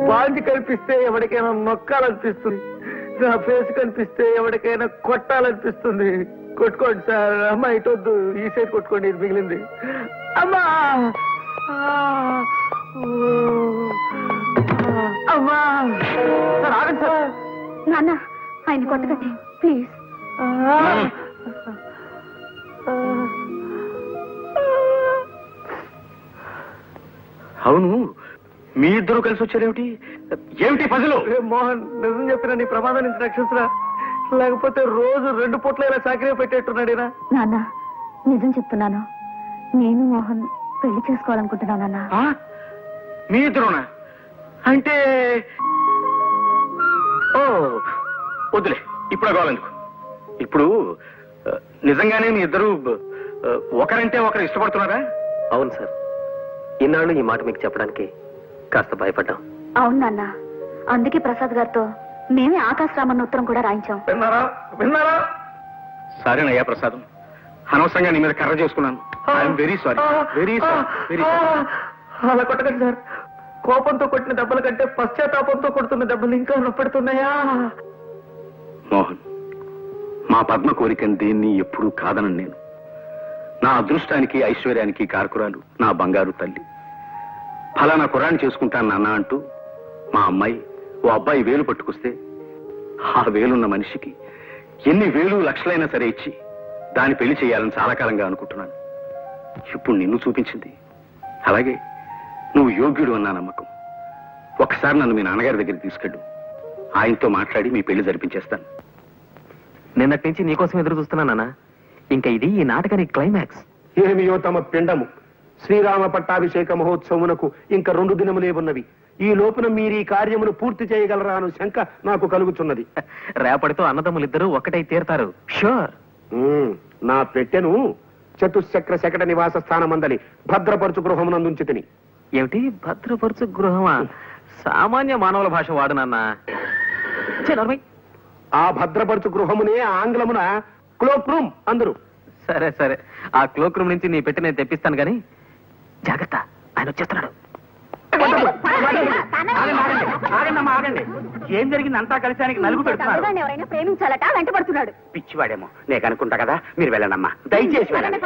పాంచి కనిపిస్తే ఎవరికైనా నొక్కాలనిపిస్తుంది, నా ఫేస్ కనిపిస్తే ఎవరికైనా కొట్టాలనిపిస్తుంది. కొట్టుకోండి సార్. అమ్మా ఇటొద్దు, ఈ సైడ్ కొట్టుకోండి, ఇది మిగిలింది. అమ్మా అమ్మా. సార్ ఆగండి సార్. నాన్న, ఆయన కొట్టకండి ప్లీజ్. అవును, మీ ఇద్దరు కలిసి వచ్చారేమిటి? ఏమిటి పజలు? మోహన్, నిజం చెప్పిన నీ ప్రమాదం నుంచి రక్షించరా. లేకపోతే రోజు 2 పూట్ల ఇలా చాకరీ పెట్టేట్టున్నాడేనా? నాన్న నిజం చెప్తున్నాను, నేను మోహన్ పెళ్లి చేసుకోవాలనుకుంటున్నాను నాన్న. మీ ఇద్దరునా? అంటే ఓ వద్దులే, ఇప్పుడు కావాలెందుకు. ఇప్పుడు నిజంగానే మీ ఇద్దరు ఒకరంటే ఒకరు ఇష్టపడుతున్నారా? అవును సార్, ఇన్నాళ్ళు ఈ మాట మీకు చెప్పడానికి కాస్త భయపడ్డాం. అవును నాన్న, అందుకే ప్రసాద్ గారితో మేమే ఆకాశ రామన్న ఉత్తరం కూడా రాయించాం. విన్నారా? సరేనయ్యా ప్రసాదం, అనవసరంగా నీ మీద కర్ర చేసుకున్నాను. I'm very sorry, very sorry, very sorry. అలా కొట్టకండి సార్, కోపంతో కొట్టిన దెబ్బల కంటే పశ్చాత్తాపంతో కొడుతున్న దెబ్బలు ఇంకా నొప్పెడుతున్నాయా? మోహన్, మా పద్మ కోరికని దేన్ని ఎప్పుడూ కాదనను నేను. నా అదృష్టానికి ఐశ్వర్యానికి కారకురాలు నా బంగారు తల్లి. ఫలానా కుర్రాన్ని చేసుకుంటాను నాన్న అంటూ మా అమ్మాయి ఓ అబ్బాయి వేలు పట్టుకొస్తే ఆ వేలున్న మనిషికి ఎన్ని వేలు లక్షలైనా సరే ఇచ్చి దాన్ని పెళ్లి చేయాలని చాలా కాలంగా అనుకుంటున్నాను. ఇప్పుడు నిన్ను చూపించింది, అలాగే నువ్వు యోగ్యుడు అన్న నమ్మకం. ఒకసారి నన్ను మీ నాన్నగారి దగ్గరికి తీసుకెళ్ళు, ఆయనతో మాట్లాడి మీ పెళ్లి జరిపించేస్తాను. నిన్నటి నుంచి నీకోసం ఎదురు చూస్తున్నానా? ఇంకా ఇది ఈ నాటకానికి క్లైమాక్స్. ఏమియో తమ పిండము. శ్రీరామ పట్టాభిషేక మహోత్సవమునకు ఇంకా 2 దినములే ఉన్నవి. ఈ లోపున మీరు ఈ కార్యమును పూర్తి చేయగలరా అను శంక నాకు కలుగుతున్నది. రేపటితో అన్నదమ్ములిద్దరూ ఒక్కటై తీరతారు, షూర్. నా పెట్టెను చతుశ్చక్ర శకట నివాస స్థానమందలి భద్రపరచు గృహమునందుంచి తిని. ఏమిటి భద్రపరచు గృహమా? సామాన్య మానవుల భాష వాడు నాన్న. ఆ భద్రపరచు గృహమునే ఆంగ్లమున క్లోక్ రూమ్ అందరు. సరే సరే, ఆ క్లోక్ రూమ్ నుంచి నీ పెట్టి నేను తెప్పిస్తాను గాని జాగ్రత్త, ఆయన వచ్చేస్తున్నాడు. ఆగండి, ఏం జరిగింది? అంతా కలిసి ఆయనకి నలుగు పెడుతున్నారు. ఎవరైనా ప్రేమించాలట, వెంటబడుతున్నాడు. పిచ్చివాడేమో, నేను అనుకుంటా కదా. మీరు వెళ్ళండమ్మా, దయచేసి వెళ్ళండి.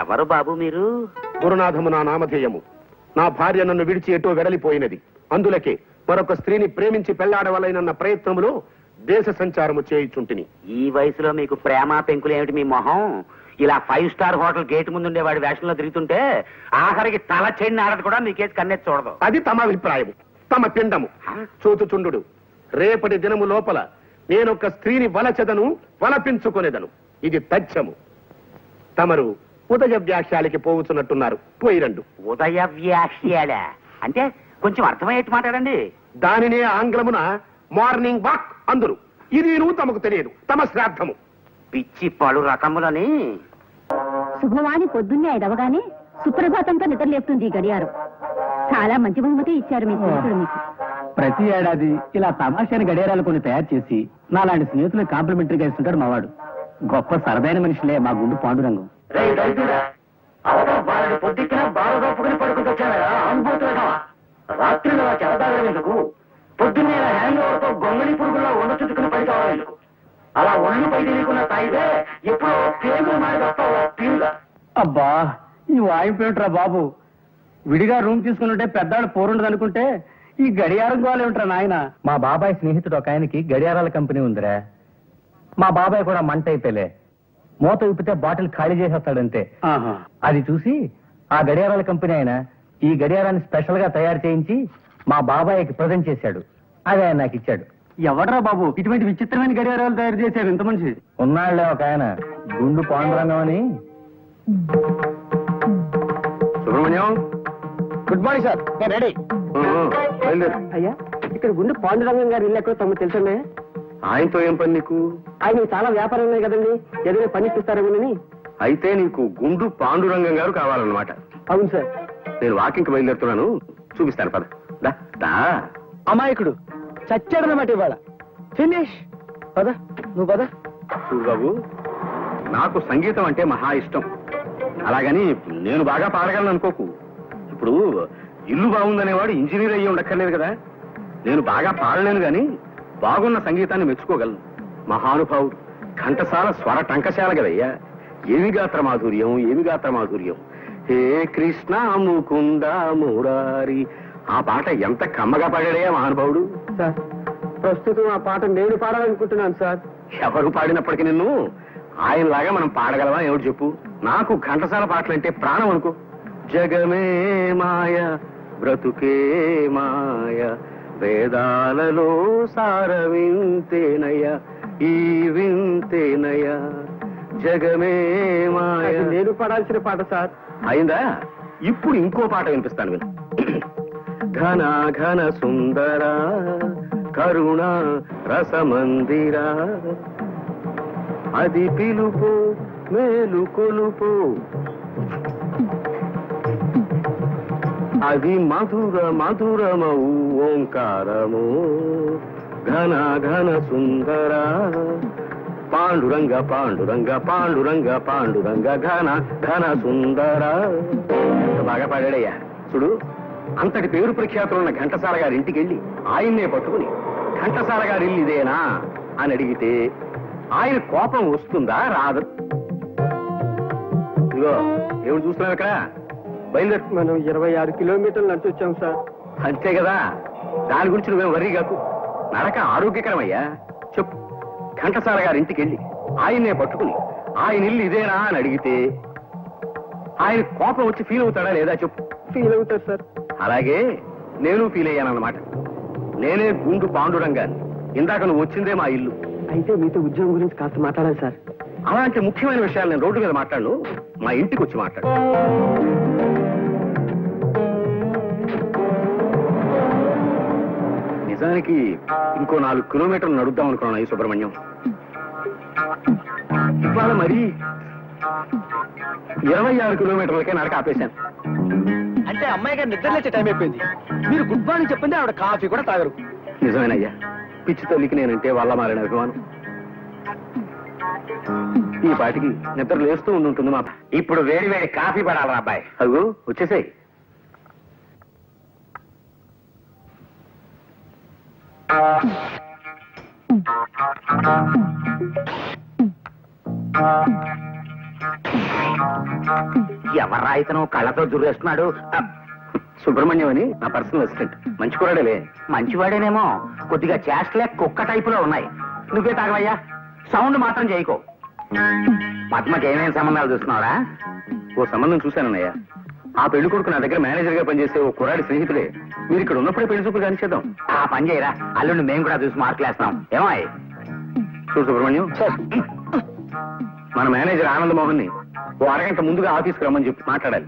ఎవరు బాబు మీరు? గురునాథము నా నామధేయము. నా భార్య నన్ను విడిచి ఎటో వెడలిపోయినది. అందులకే మరొక స్త్రీని ప్రేమించి పెళ్లాడవలైనన్న ప్రయత్నములో దేశ సంచారము చేయుచుంటిని. ఈ వయసులో మీకు ప్రేమ పెంకులు ఏమిటి? మీ మొహం ఇలా 5 స్టార్ హోటల్ గేట్ ముందుండే వాడి వేషంలో తిరుగుతుంటే ఆఖరికి తల చెండి ఆడదు కూడా మీకేసి కన్నెత్తి చూడదు. అది తమ అభిప్రాయము, తమ పిండము. చూచుచుండు, రేపటి దినము లోపల నేనొక స్త్రీని వలచెదను, వలపించుకొనేదను. ఇది తథ్యము. తమరు ఉదయ వ్యాఖ్యాలకి పోవుచున్నట్టున్నారు, పోయిరండు. ఉదయ వ్యాఖ్యాల అంటే కొంచెం అర్థమయ్యేట్టు మాట్లాడండి. దానినే ఆంగ్లమున మార్నింగ్ వాక్ అందురు. ఇది తమకు తెలియదు, తమ శ్రాద్ధము. పిచ్చి పలు రకములని. శుభవాణి పొద్దున్నే 5 అవగానే సుప్రభాతంతో నిద్రలేపుతుంది ఈ గడియారం. చాలా మంచి బహుమతి ఇచ్చారు మీ స్నేహితుడు మీకు. ప్రతి ఏడాది ఇలా తమాషాని గడియారాలు కొన్ని తయారు చేసి నాలాంటి స్నేహితులకు కాంప్లిమెంటరీగా ఇస్తుంటాడు మావాడు. గొప్ప సరదైన మనుషులే మా గుండు పాండురంగం. రాత్రిలో చెరదాగేందుకు, పొద్దున్నే గొంగళి పురుగుల్లో వండ చుట్టుకుని పని కావాలెందుకు? అలా ఒళ్ళు పై తెలియకుండా తాగితే ఎప్పుడో పేగులు మారి వస్తావు. అబ్బా, ఈ వాయింపేమిట్రా బాబు? విడిగా రూమ్ తీసుకున్నట్టే పెద్దాడు పోరుండదు అనుకుంటే ఈ గడియారం గోలేమిట్రా నాయన? మా బాబాయ్ స్నేహితుడు ఒక ఆయనకి గడియారాల కంపెనీ ఉందిరా. మా బాబాయ్ కూడా మంట అయిపోలే, మూత విప్పితే బాటిల్ ఖాళీ చేసేస్తాడంతే. అది చూసి ఆ గడియారాల కంపెనీ ఆయన ఈ గడియారాన్ని స్పెషల్ గా తయారు చేయించి మా బాబాయ్కి ప్రజెంట్ చేశాడు. అది ఆయన నాకు ఇచ్చాడు. ఎవడరా బాబు ఇటువంటి విచిత్రమైన గడియారాలు తయారు చేశారు ఇంత మనిషి? ఉన్నాళ్లే ఒక ఆయన, గుండు పాండురంగం అని. సుబ్రహ్మణ్యం, గుడ్ మార్నింగ్ సార్, నేను రెడీ. అయ్యా, ఇక్కడ గుండు పాండురంగం గారు ఇల్లు ఎక్కడో తమకు తెలుసండి. ఆయనతో ఏం పని నీకు? ఆయన చాలా వ్యాపారం ఉన్నాయి కదండి, ఏదైనా పని ఇప్పిస్తారేమోనని. అయితే నీకు గుండు పాండురంగం గారు కావాలన్నమాట. అవును సార్. నేను వాకింగ్కి బయలుదేరుతున్నాను, చూపిస్తాను పద. దా, దా. అమాయకుడు చచ్చాడనమాట ఇవాళ. ఫినిష్. పద, నువ్వు పద. చూడు బాబు, నాకు సంగీతం అంటే మహా ఇష్టం. అలాగని నేను బాగా పాడగలను అనుకోకు. ఇప్పుడు ఇల్లు బాగుందనేవాడు ఇంజనీర్ అయ్యి ఉండక్కర్లేదు కదా. నేను బాగా పాడలేను గాని బాగున్న సంగీతాన్ని మెచ్చుకోగలను. మహానుభావుడు, ఘంటసాల స్వర టంకశాల కదయ్యా. ఏమి గాత్ర మాధుర్యం, ఏమి గాత్ర మాధుర్యం. హే కృష్ణ ముకుంద మురారి, ఆ పాట ఎంత కమ్మగా పాడాడయ్యా మహానుభావుడు. సార్, ప్రస్తుతం ఆ పాట నేను పాడాలనుకుంటున్నాను సార్. ఎవరు పాడినప్పటికీ నిన్ను ఆయనలాగా మనం పాడగలవా ఏమిటి చెప్పు? నాకు ఘంటసాల పాటలంటే ప్రాణం అనుకో. జగమే మాయ బ్రతుకే మాయ వేదాలలో సారవింతేనయ ఈ వింతేనయ జగమే మాయ. నేను పడాల్సిన పాట సార్. అయిందా? ఇప్పుడు ఇంకో పాట వినిపిస్తాను విను. ఘన ఘన సుందర కరుణ రసమందిర అది పిలుపు మేలు కొలుపు అది మధుర మధురమౌ ఓంకారము ఘన ఘన సుందర పాండురంగ పాండురంగ పాండురంగ పాండురంగ ఘన ఘన సుందర. బాగా పాడాడయ్యా. చూడు, అంతటి పేరు ప్రఖ్యాతులున్న ఘంటసాల గారి ఇంటికి వెళ్ళి ఆయన్నే పట్టుకుని ఘంటసాల గారి ఇల్లు ఇదేనా అని అడిగితే ఆయన కోపం వస్తుందా రాదు? ఇదిగో ఏమిటి చూస్తున్నావు ఇక్కడ? బయలుదేరు. మనం 26 కిలోమీటర్లు నడిచి వచ్చాం సార్. అంతే కదా, దాని గురించి నువ్వేం వర్రీ కాకు. నడక ఆరోగ్యకరమయ్యా. చెప్పు, ఘంటసాల గారి ఇంటికి వెళ్ళి ఆయన్నే పట్టుకుని ఆయన ఇల్లు ఇదేనా అని అడిగితే ఆయన కోపం వచ్చి ఫీల్ అవుతాడా లేదా చెప్పు. ఫీల్ అవుతారు సార్. అలాగే నేను ఫీల్ అయ్యానన్నమాట. నేనే గుండు పాండురంగాన్ని. ఇందాక నువ్వు వచ్చిందే మా ఇల్లు. అయితే మీతో ఉద్యోగం గురించి కాస్త మాట్లాడాలి సార్. అలాంటి ముఖ్యమైన విషయాలు నేను రోడ్డు మీద మాట్లాడను, మా ఇంటికి వచ్చి మాట్లాడు. నిజానికి ఇంకో 4 కిలోమీటర్లు నడుద్దాం అనుకున్నాను ఈ సుబ్రహ్మణ్యం. ఇవాళ మరి 26 కిలోమీటర్లకే నడక ఆపేశాను. అంటే అమ్మాయి గారు నిద్ర లేచే టైం అయిపోయింది. మీరు గుడ్ మార్నింగ్ చెప్పింది ఆవిడ కాఫీ కూడా తాగరు. నిజమేనయ్యా, పిచ్చి తల్లికి నేనంటే వల్ల మారిన అభిమానం. ఈ పాటికి నిద్ర లేస్తూ ఉండుంటుంది మా. ఇప్పుడు వేడి వేడి కాఫీ పడాలి అబ్బాయి. అదిగో వచ్చేసాయి. ఎవర్రా ఇతను కళ్ళతో జుర్రేస్తున్నాడు? సుబ్రహ్మణ్యం అని నా పర్సనల్ అసిస్టెంట్. మంచి కూరడేలే. మంచివాడేనేమో, కొద్దిగా చేష్టలే కుక్క టైపులో ఉన్నాయి. నువ్వే తాగవయ్యా, సౌండ్ మాత్రం చేయకో. పద్మకి ఏమేమి సంబంధాలు చూస్తున్నావురా? ఓ సంబంధం చూశానన్నయ్య. ఆ పెళ్లి కొడుకు నా దగ్గర మేనేజర్ గా పనిచేసే ఓ కుర్రాడి స్నేహితుడే. మీరు ఇక్కడ ఉన్నప్పుడే పెళ్లి చూపులు కానిచేద్దాం. ఆ పని చేయరా, అల్లుండి మేము కూడా చూసి మార్కులేస్తున్నాం. ఏమాయ్? చూడు సుబ్రహ్మణ్యం, మన మేనేజర్ ఆనంద్ మోహన్ ని ఓ అరగంట ముందుగా ఆఫీస్కి రమ్మని చెప్పి మాట్లాడాలి.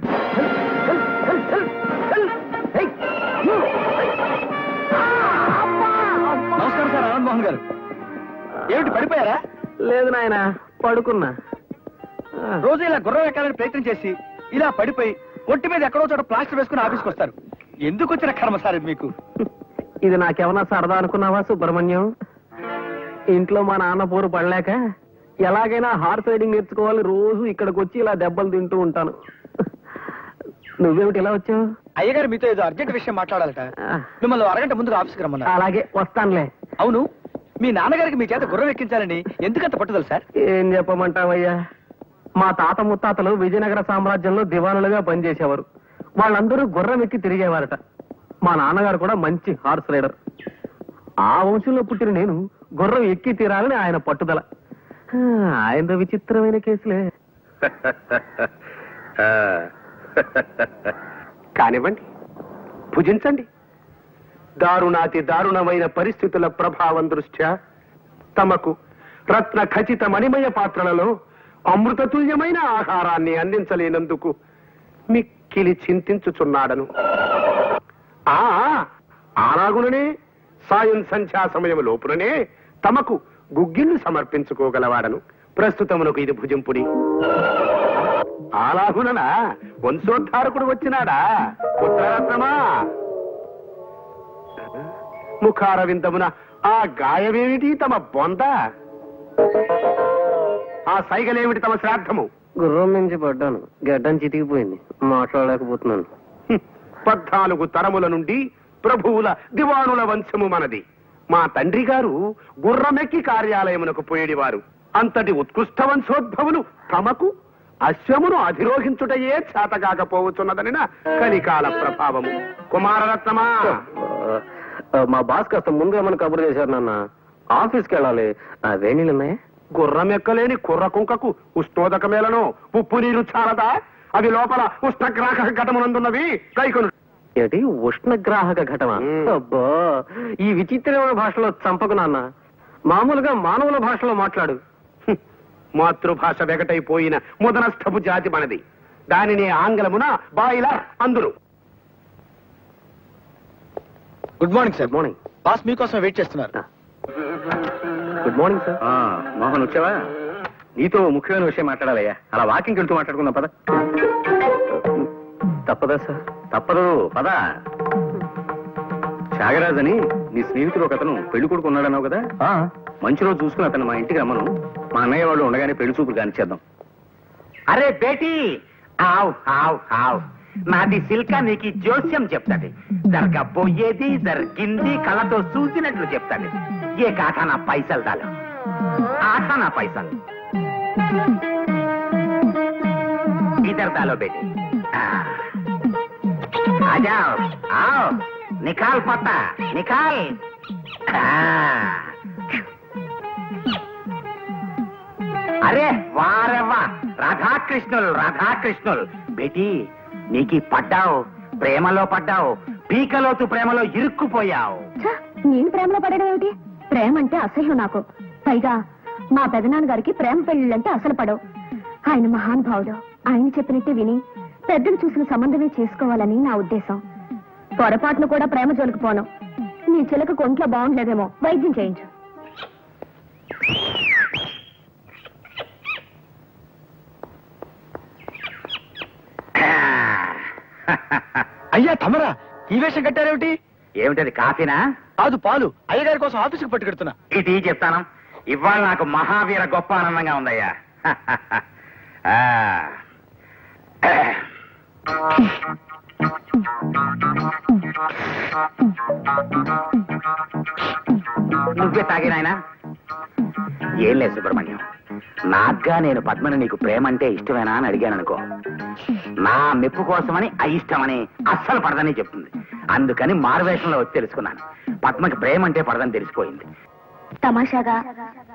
నమస్కారం సార్ ఆనంద్ మోహన్ గారు. ఏమిటి పడిపోయారా? లేదు నాయన, పడుకున్నా. రోజు ఇలా గుర్రం ఎక్కాలని ప్రయత్నం చేసి ఇలా పడిపోయి ఒంటి మీద ఎక్కడో చోట ప్లాస్టర్ వేసుకుని ఆఫీస్కి వస్తారు. ఎందుకు వచ్చిన కర్మ సార్ ఇది మీకు? ఇది నాకేమన్నా సరదా అనుకున్నావా సుబ్రహ్మణ్యం? ఇంట్లో మా నాన్న పోరు పడలేక ఎలాగైనా హార్స్ రైడింగ్ నేర్చుకోవాలి, రోజు ఇక్కడికి వచ్చి ఇలా దెబ్బలు తింటూ ఉంటాను. నువ్వేమిటి ఇలా వచ్చావు? అయ్యగారు మీతో ఏదో అర్జెంట్ విషయం మాట్లాడాలట. మిమ్మల్ని అరగంట ముందుగా ఆఫీస్కి రమ్మన్నారు. అలాగే వస్తానులే. అవును, మీ నాన్నగారికి మీ చేత గుర్రం ఎక్కించాలని ఎందుకంత పట్టుదల సార్? ఏం చెప్పమంటావయ్యా, మా తాత ముత్తాతలు విజయనగర సామ్రాజ్యంలో దివానులుగా పనిచేసేవారు. వాళ్ళందరూ గుర్రం ఎక్కి తిరిగేవారట. మా నాన్నగారు కూడా మంచి హార్స్ రైడర్. ఆ వంశంలో పుట్టిన నేను గుర్రం ఎక్కి తీరాలని ఆయన పట్టుదల. ఆయన విచిత్రమైన కేసులే. కానివ్వండి, భుజించండి. దారుణాతి దారుణమైన పరిస్థితుల ప్రభావం దృష్ట్యా తమకు రత్న ఖచ్చిత మణిమయ పాత్రలలో అమృతతుల్యమైన ఆహారాన్ని అందించలేనందుకు మిక్కిలి చింతించుచున్నాడను. అలాగుననే సాయం సంధ్యా సమయం లోపుననే తమకు గుగ్గిళ్ళు సమర్పించుకోగలవాడను. ప్రస్తుతమునకు ఇది భుజింపుడి. అలాగుననా వంశోద్ధారకుడు వచ్చినాడా? పుత్రరత్నమా, ముఖారవిందమున ఆ గాయమేమిటి తమ బొంద? ఆ సైగలేమిటి తమ శ్రాద్ధము? గుర్రం నుంచి పడ్డాను, గడ్డం చితికిపోయింది, మాట్లాడలేకపోతున్నాను. 14 తరముల నుండి ప్రభువుల దివానుల వంశము మనది. మా తండ్రి గారు గుర్రమెక్కి కార్యాలయమునకు పోయేడివారు. అంతటి ఉత్కృష్ట వంశోద్భవులు తమకు అశ్వమును అధిరోహించుటయే చేతగాకపోవచ్చున్నదనిన కలికాల ప్రభావము. కుమారరత్నమా, మా బాస్ కాస్త ముందుగా మన కబురు చేశారు నాన్న. ఆఫీస్కి వెళ్ళాలి. వేణీలున్నాయా? గుర్రమెక్కలేని కుర్ర కుంకకు ఉష్ణోదకమేలను ఉప్పు నీరు చాలదా? అవి లోపల ఉష్ణగ్రాహక ఘటమునందున్నవి. కైకొను ఏమిటి ఉష్ణగ్రాహక ఘటన? అబ్బో, ఈ విచిత్రమైన భాషలో చంపకు నాన్న. మామూలుగా మానవుల భాషలో మాట్లాడు. మాతృభాష వెగటైపోయిన ముదనస్థపు జాతి మనది. దానిని ఆంగ్లమున బాయిలర్ అందురు. Good morning sir. Good morning. Boss మీకోసం వెయిట్ చేస్తున్నారు. Good morning sir. మోహన్ వచ్చావా? నీతో ముఖ్యమైన విషయం మాట్లాడాలయ్యా. అలా వాకింగ్ వెళ్తూ మాట్లాడుకుందాం పద. తప్పదా సార్? తప్పదు పద. త్యాగరాజ్ అని నీ స్నేహితుడు ఒక అతను పెళ్లి కొడుకు ఉన్నాడన్నావు కదా, మంచి రోజు చూసుకుని అతను మా ఇంటికి రమ్మను. మా అన్నయ్య వాళ్ళు ఉండగానే పెళ్లి చూపులు కానిచ్చేద్దాం. అరే బేటీ, ఆవ్ ఆవ్ ఆవ్. నాది సిల్క నీకు జోస్యం చెప్తాది. జరగబోయేది జరిగింది కళ్ళతో చూసినట్లు చెప్తాది. ఏ కాఠానా పైసలు దాలు, ఆఠానా పైసలు ఇద్దరు దాలో బేటీ. ఆజాओ आओ, निकाल पता निकाल. అరే వారెవ్వా, రాధాకృష్ణులు బేటీ, నీకు పడ్డావు, ప్రేమలో పడ్డావు, పీకలోతు ప్రేమలో ఇరుక్కుపోయావు. నేను ప్రేమలో పడడం ఏమిటి? ప్రేమ అంటే అసహ్యం నాకు. పైగా మా పెదనాన్న గారికి ప్రేమ పెళ్లిళ్ళంటే అసలు పడవు. ఆయన మహానుభావుడు. ఆయన చెప్పినట్టే విని పెద్దలు చూసిన సంబంధమే చేసుకోవాలని నా ఉద్దేశం. పొరపాటును కూడా ప్రేమ జోలికి పోను. నీ చిలక కొంట్లో బాగుండలేదేమో, వైద్యం చేయించు. అయ్యా తమరా, ఈ వేషం కట్టారేమిటి? ఏమిటది, కాఫీనా? కాదు, పాలు. అయ్యగారి కోసం ఆఫీసుకు పట్టుకెడుతున్నా. ఇది చెప్తాను. ఇవాళ నాకు మహావీర గొప్ప ఆనందంగా ఉందయ్యా. నువ్వే తాగినాయనా? ఏం లేదు సుబ్రహ్మణ్యం, నాగ్గా నేను పద్మని నీకు ప్రేమ అంటే ఇష్టమేనా అని అడిగాను అనుకో, నా మెప్పు కోసమని అయిష్టమని అస్సలు పడదని చెప్తుంది. అందుకని మారువేషంలో వచ్చి తెలుసుకున్నాను. పద్మకి ప్రేమ అంటే పడదని తెలిసిపోయింది. తమాషాగా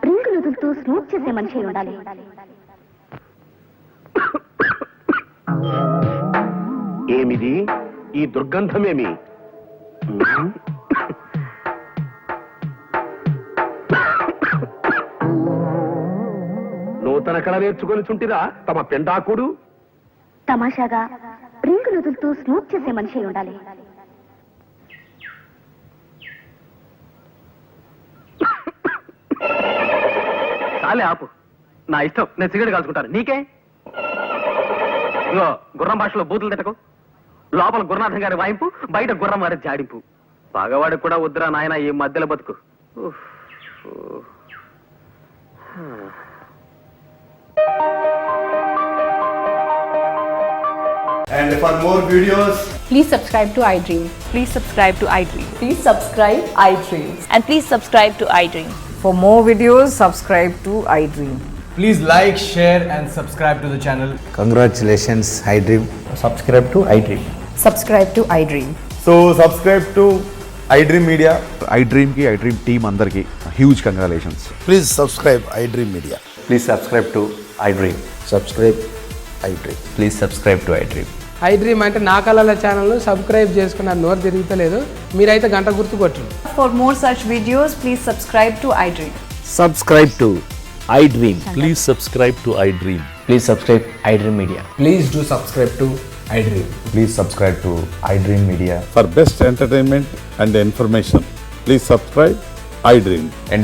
రింగులు వదులుతూ స్మూత్ చేసే మనిషి ఉండాలి. ఏమిది ఈ దుర్గంధమేమి? నూతన కళ నేర్చుకొని చుంటిరా తమ పెండాకుడు. తమాషాగా రింగులు వదులుతూ స్మూత్ చేసే మనిషి ఉండాలి. చాలే ఆపు. నా ఇష్టం, నేను సిగరెట్ కాల్చుకుంటాను. నీకే? ఇగో, గుర్రం భాషలో బూతులు తిట్టకు. లోపల గురునాథం గారి వాయింపు, బయట గుర్రం వారి జాడింపు. పగవాడికి కూడా వద్దురా నాయన ఈ మధ్యలో బతుకు. And for more videos, please subscribe to iDream. Please subscribe to iDream. Please subscribe iDream. And please subscribe to iDream. For more videos, subscribe to iDream. please like, share and subscribe to the channel. Congratulations, iDream. Subscribe to iDream. Subscribe to iDream. So subscribe to iDream Media. iDream ki iDream team अंदर की huge congratulations. Please subscribe iDream Media. Please subscribe to iDream. Subscribe iDream. Please subscribe to iDream. iDream అంటే నా కళల channel subscribe చేసుకున్న నోరు తిరుగుతలేదు. మీరైతే గంట గుర్తు కొట్టండి. For more such videos, please subscribe to iDream. Subscribe to iDream. Please subscribe to iDream. Please subscribe iDream Media. Please do subscribe to iDream. Please subscribe to iDream Media. For best entertainment and information, please subscribe iDream.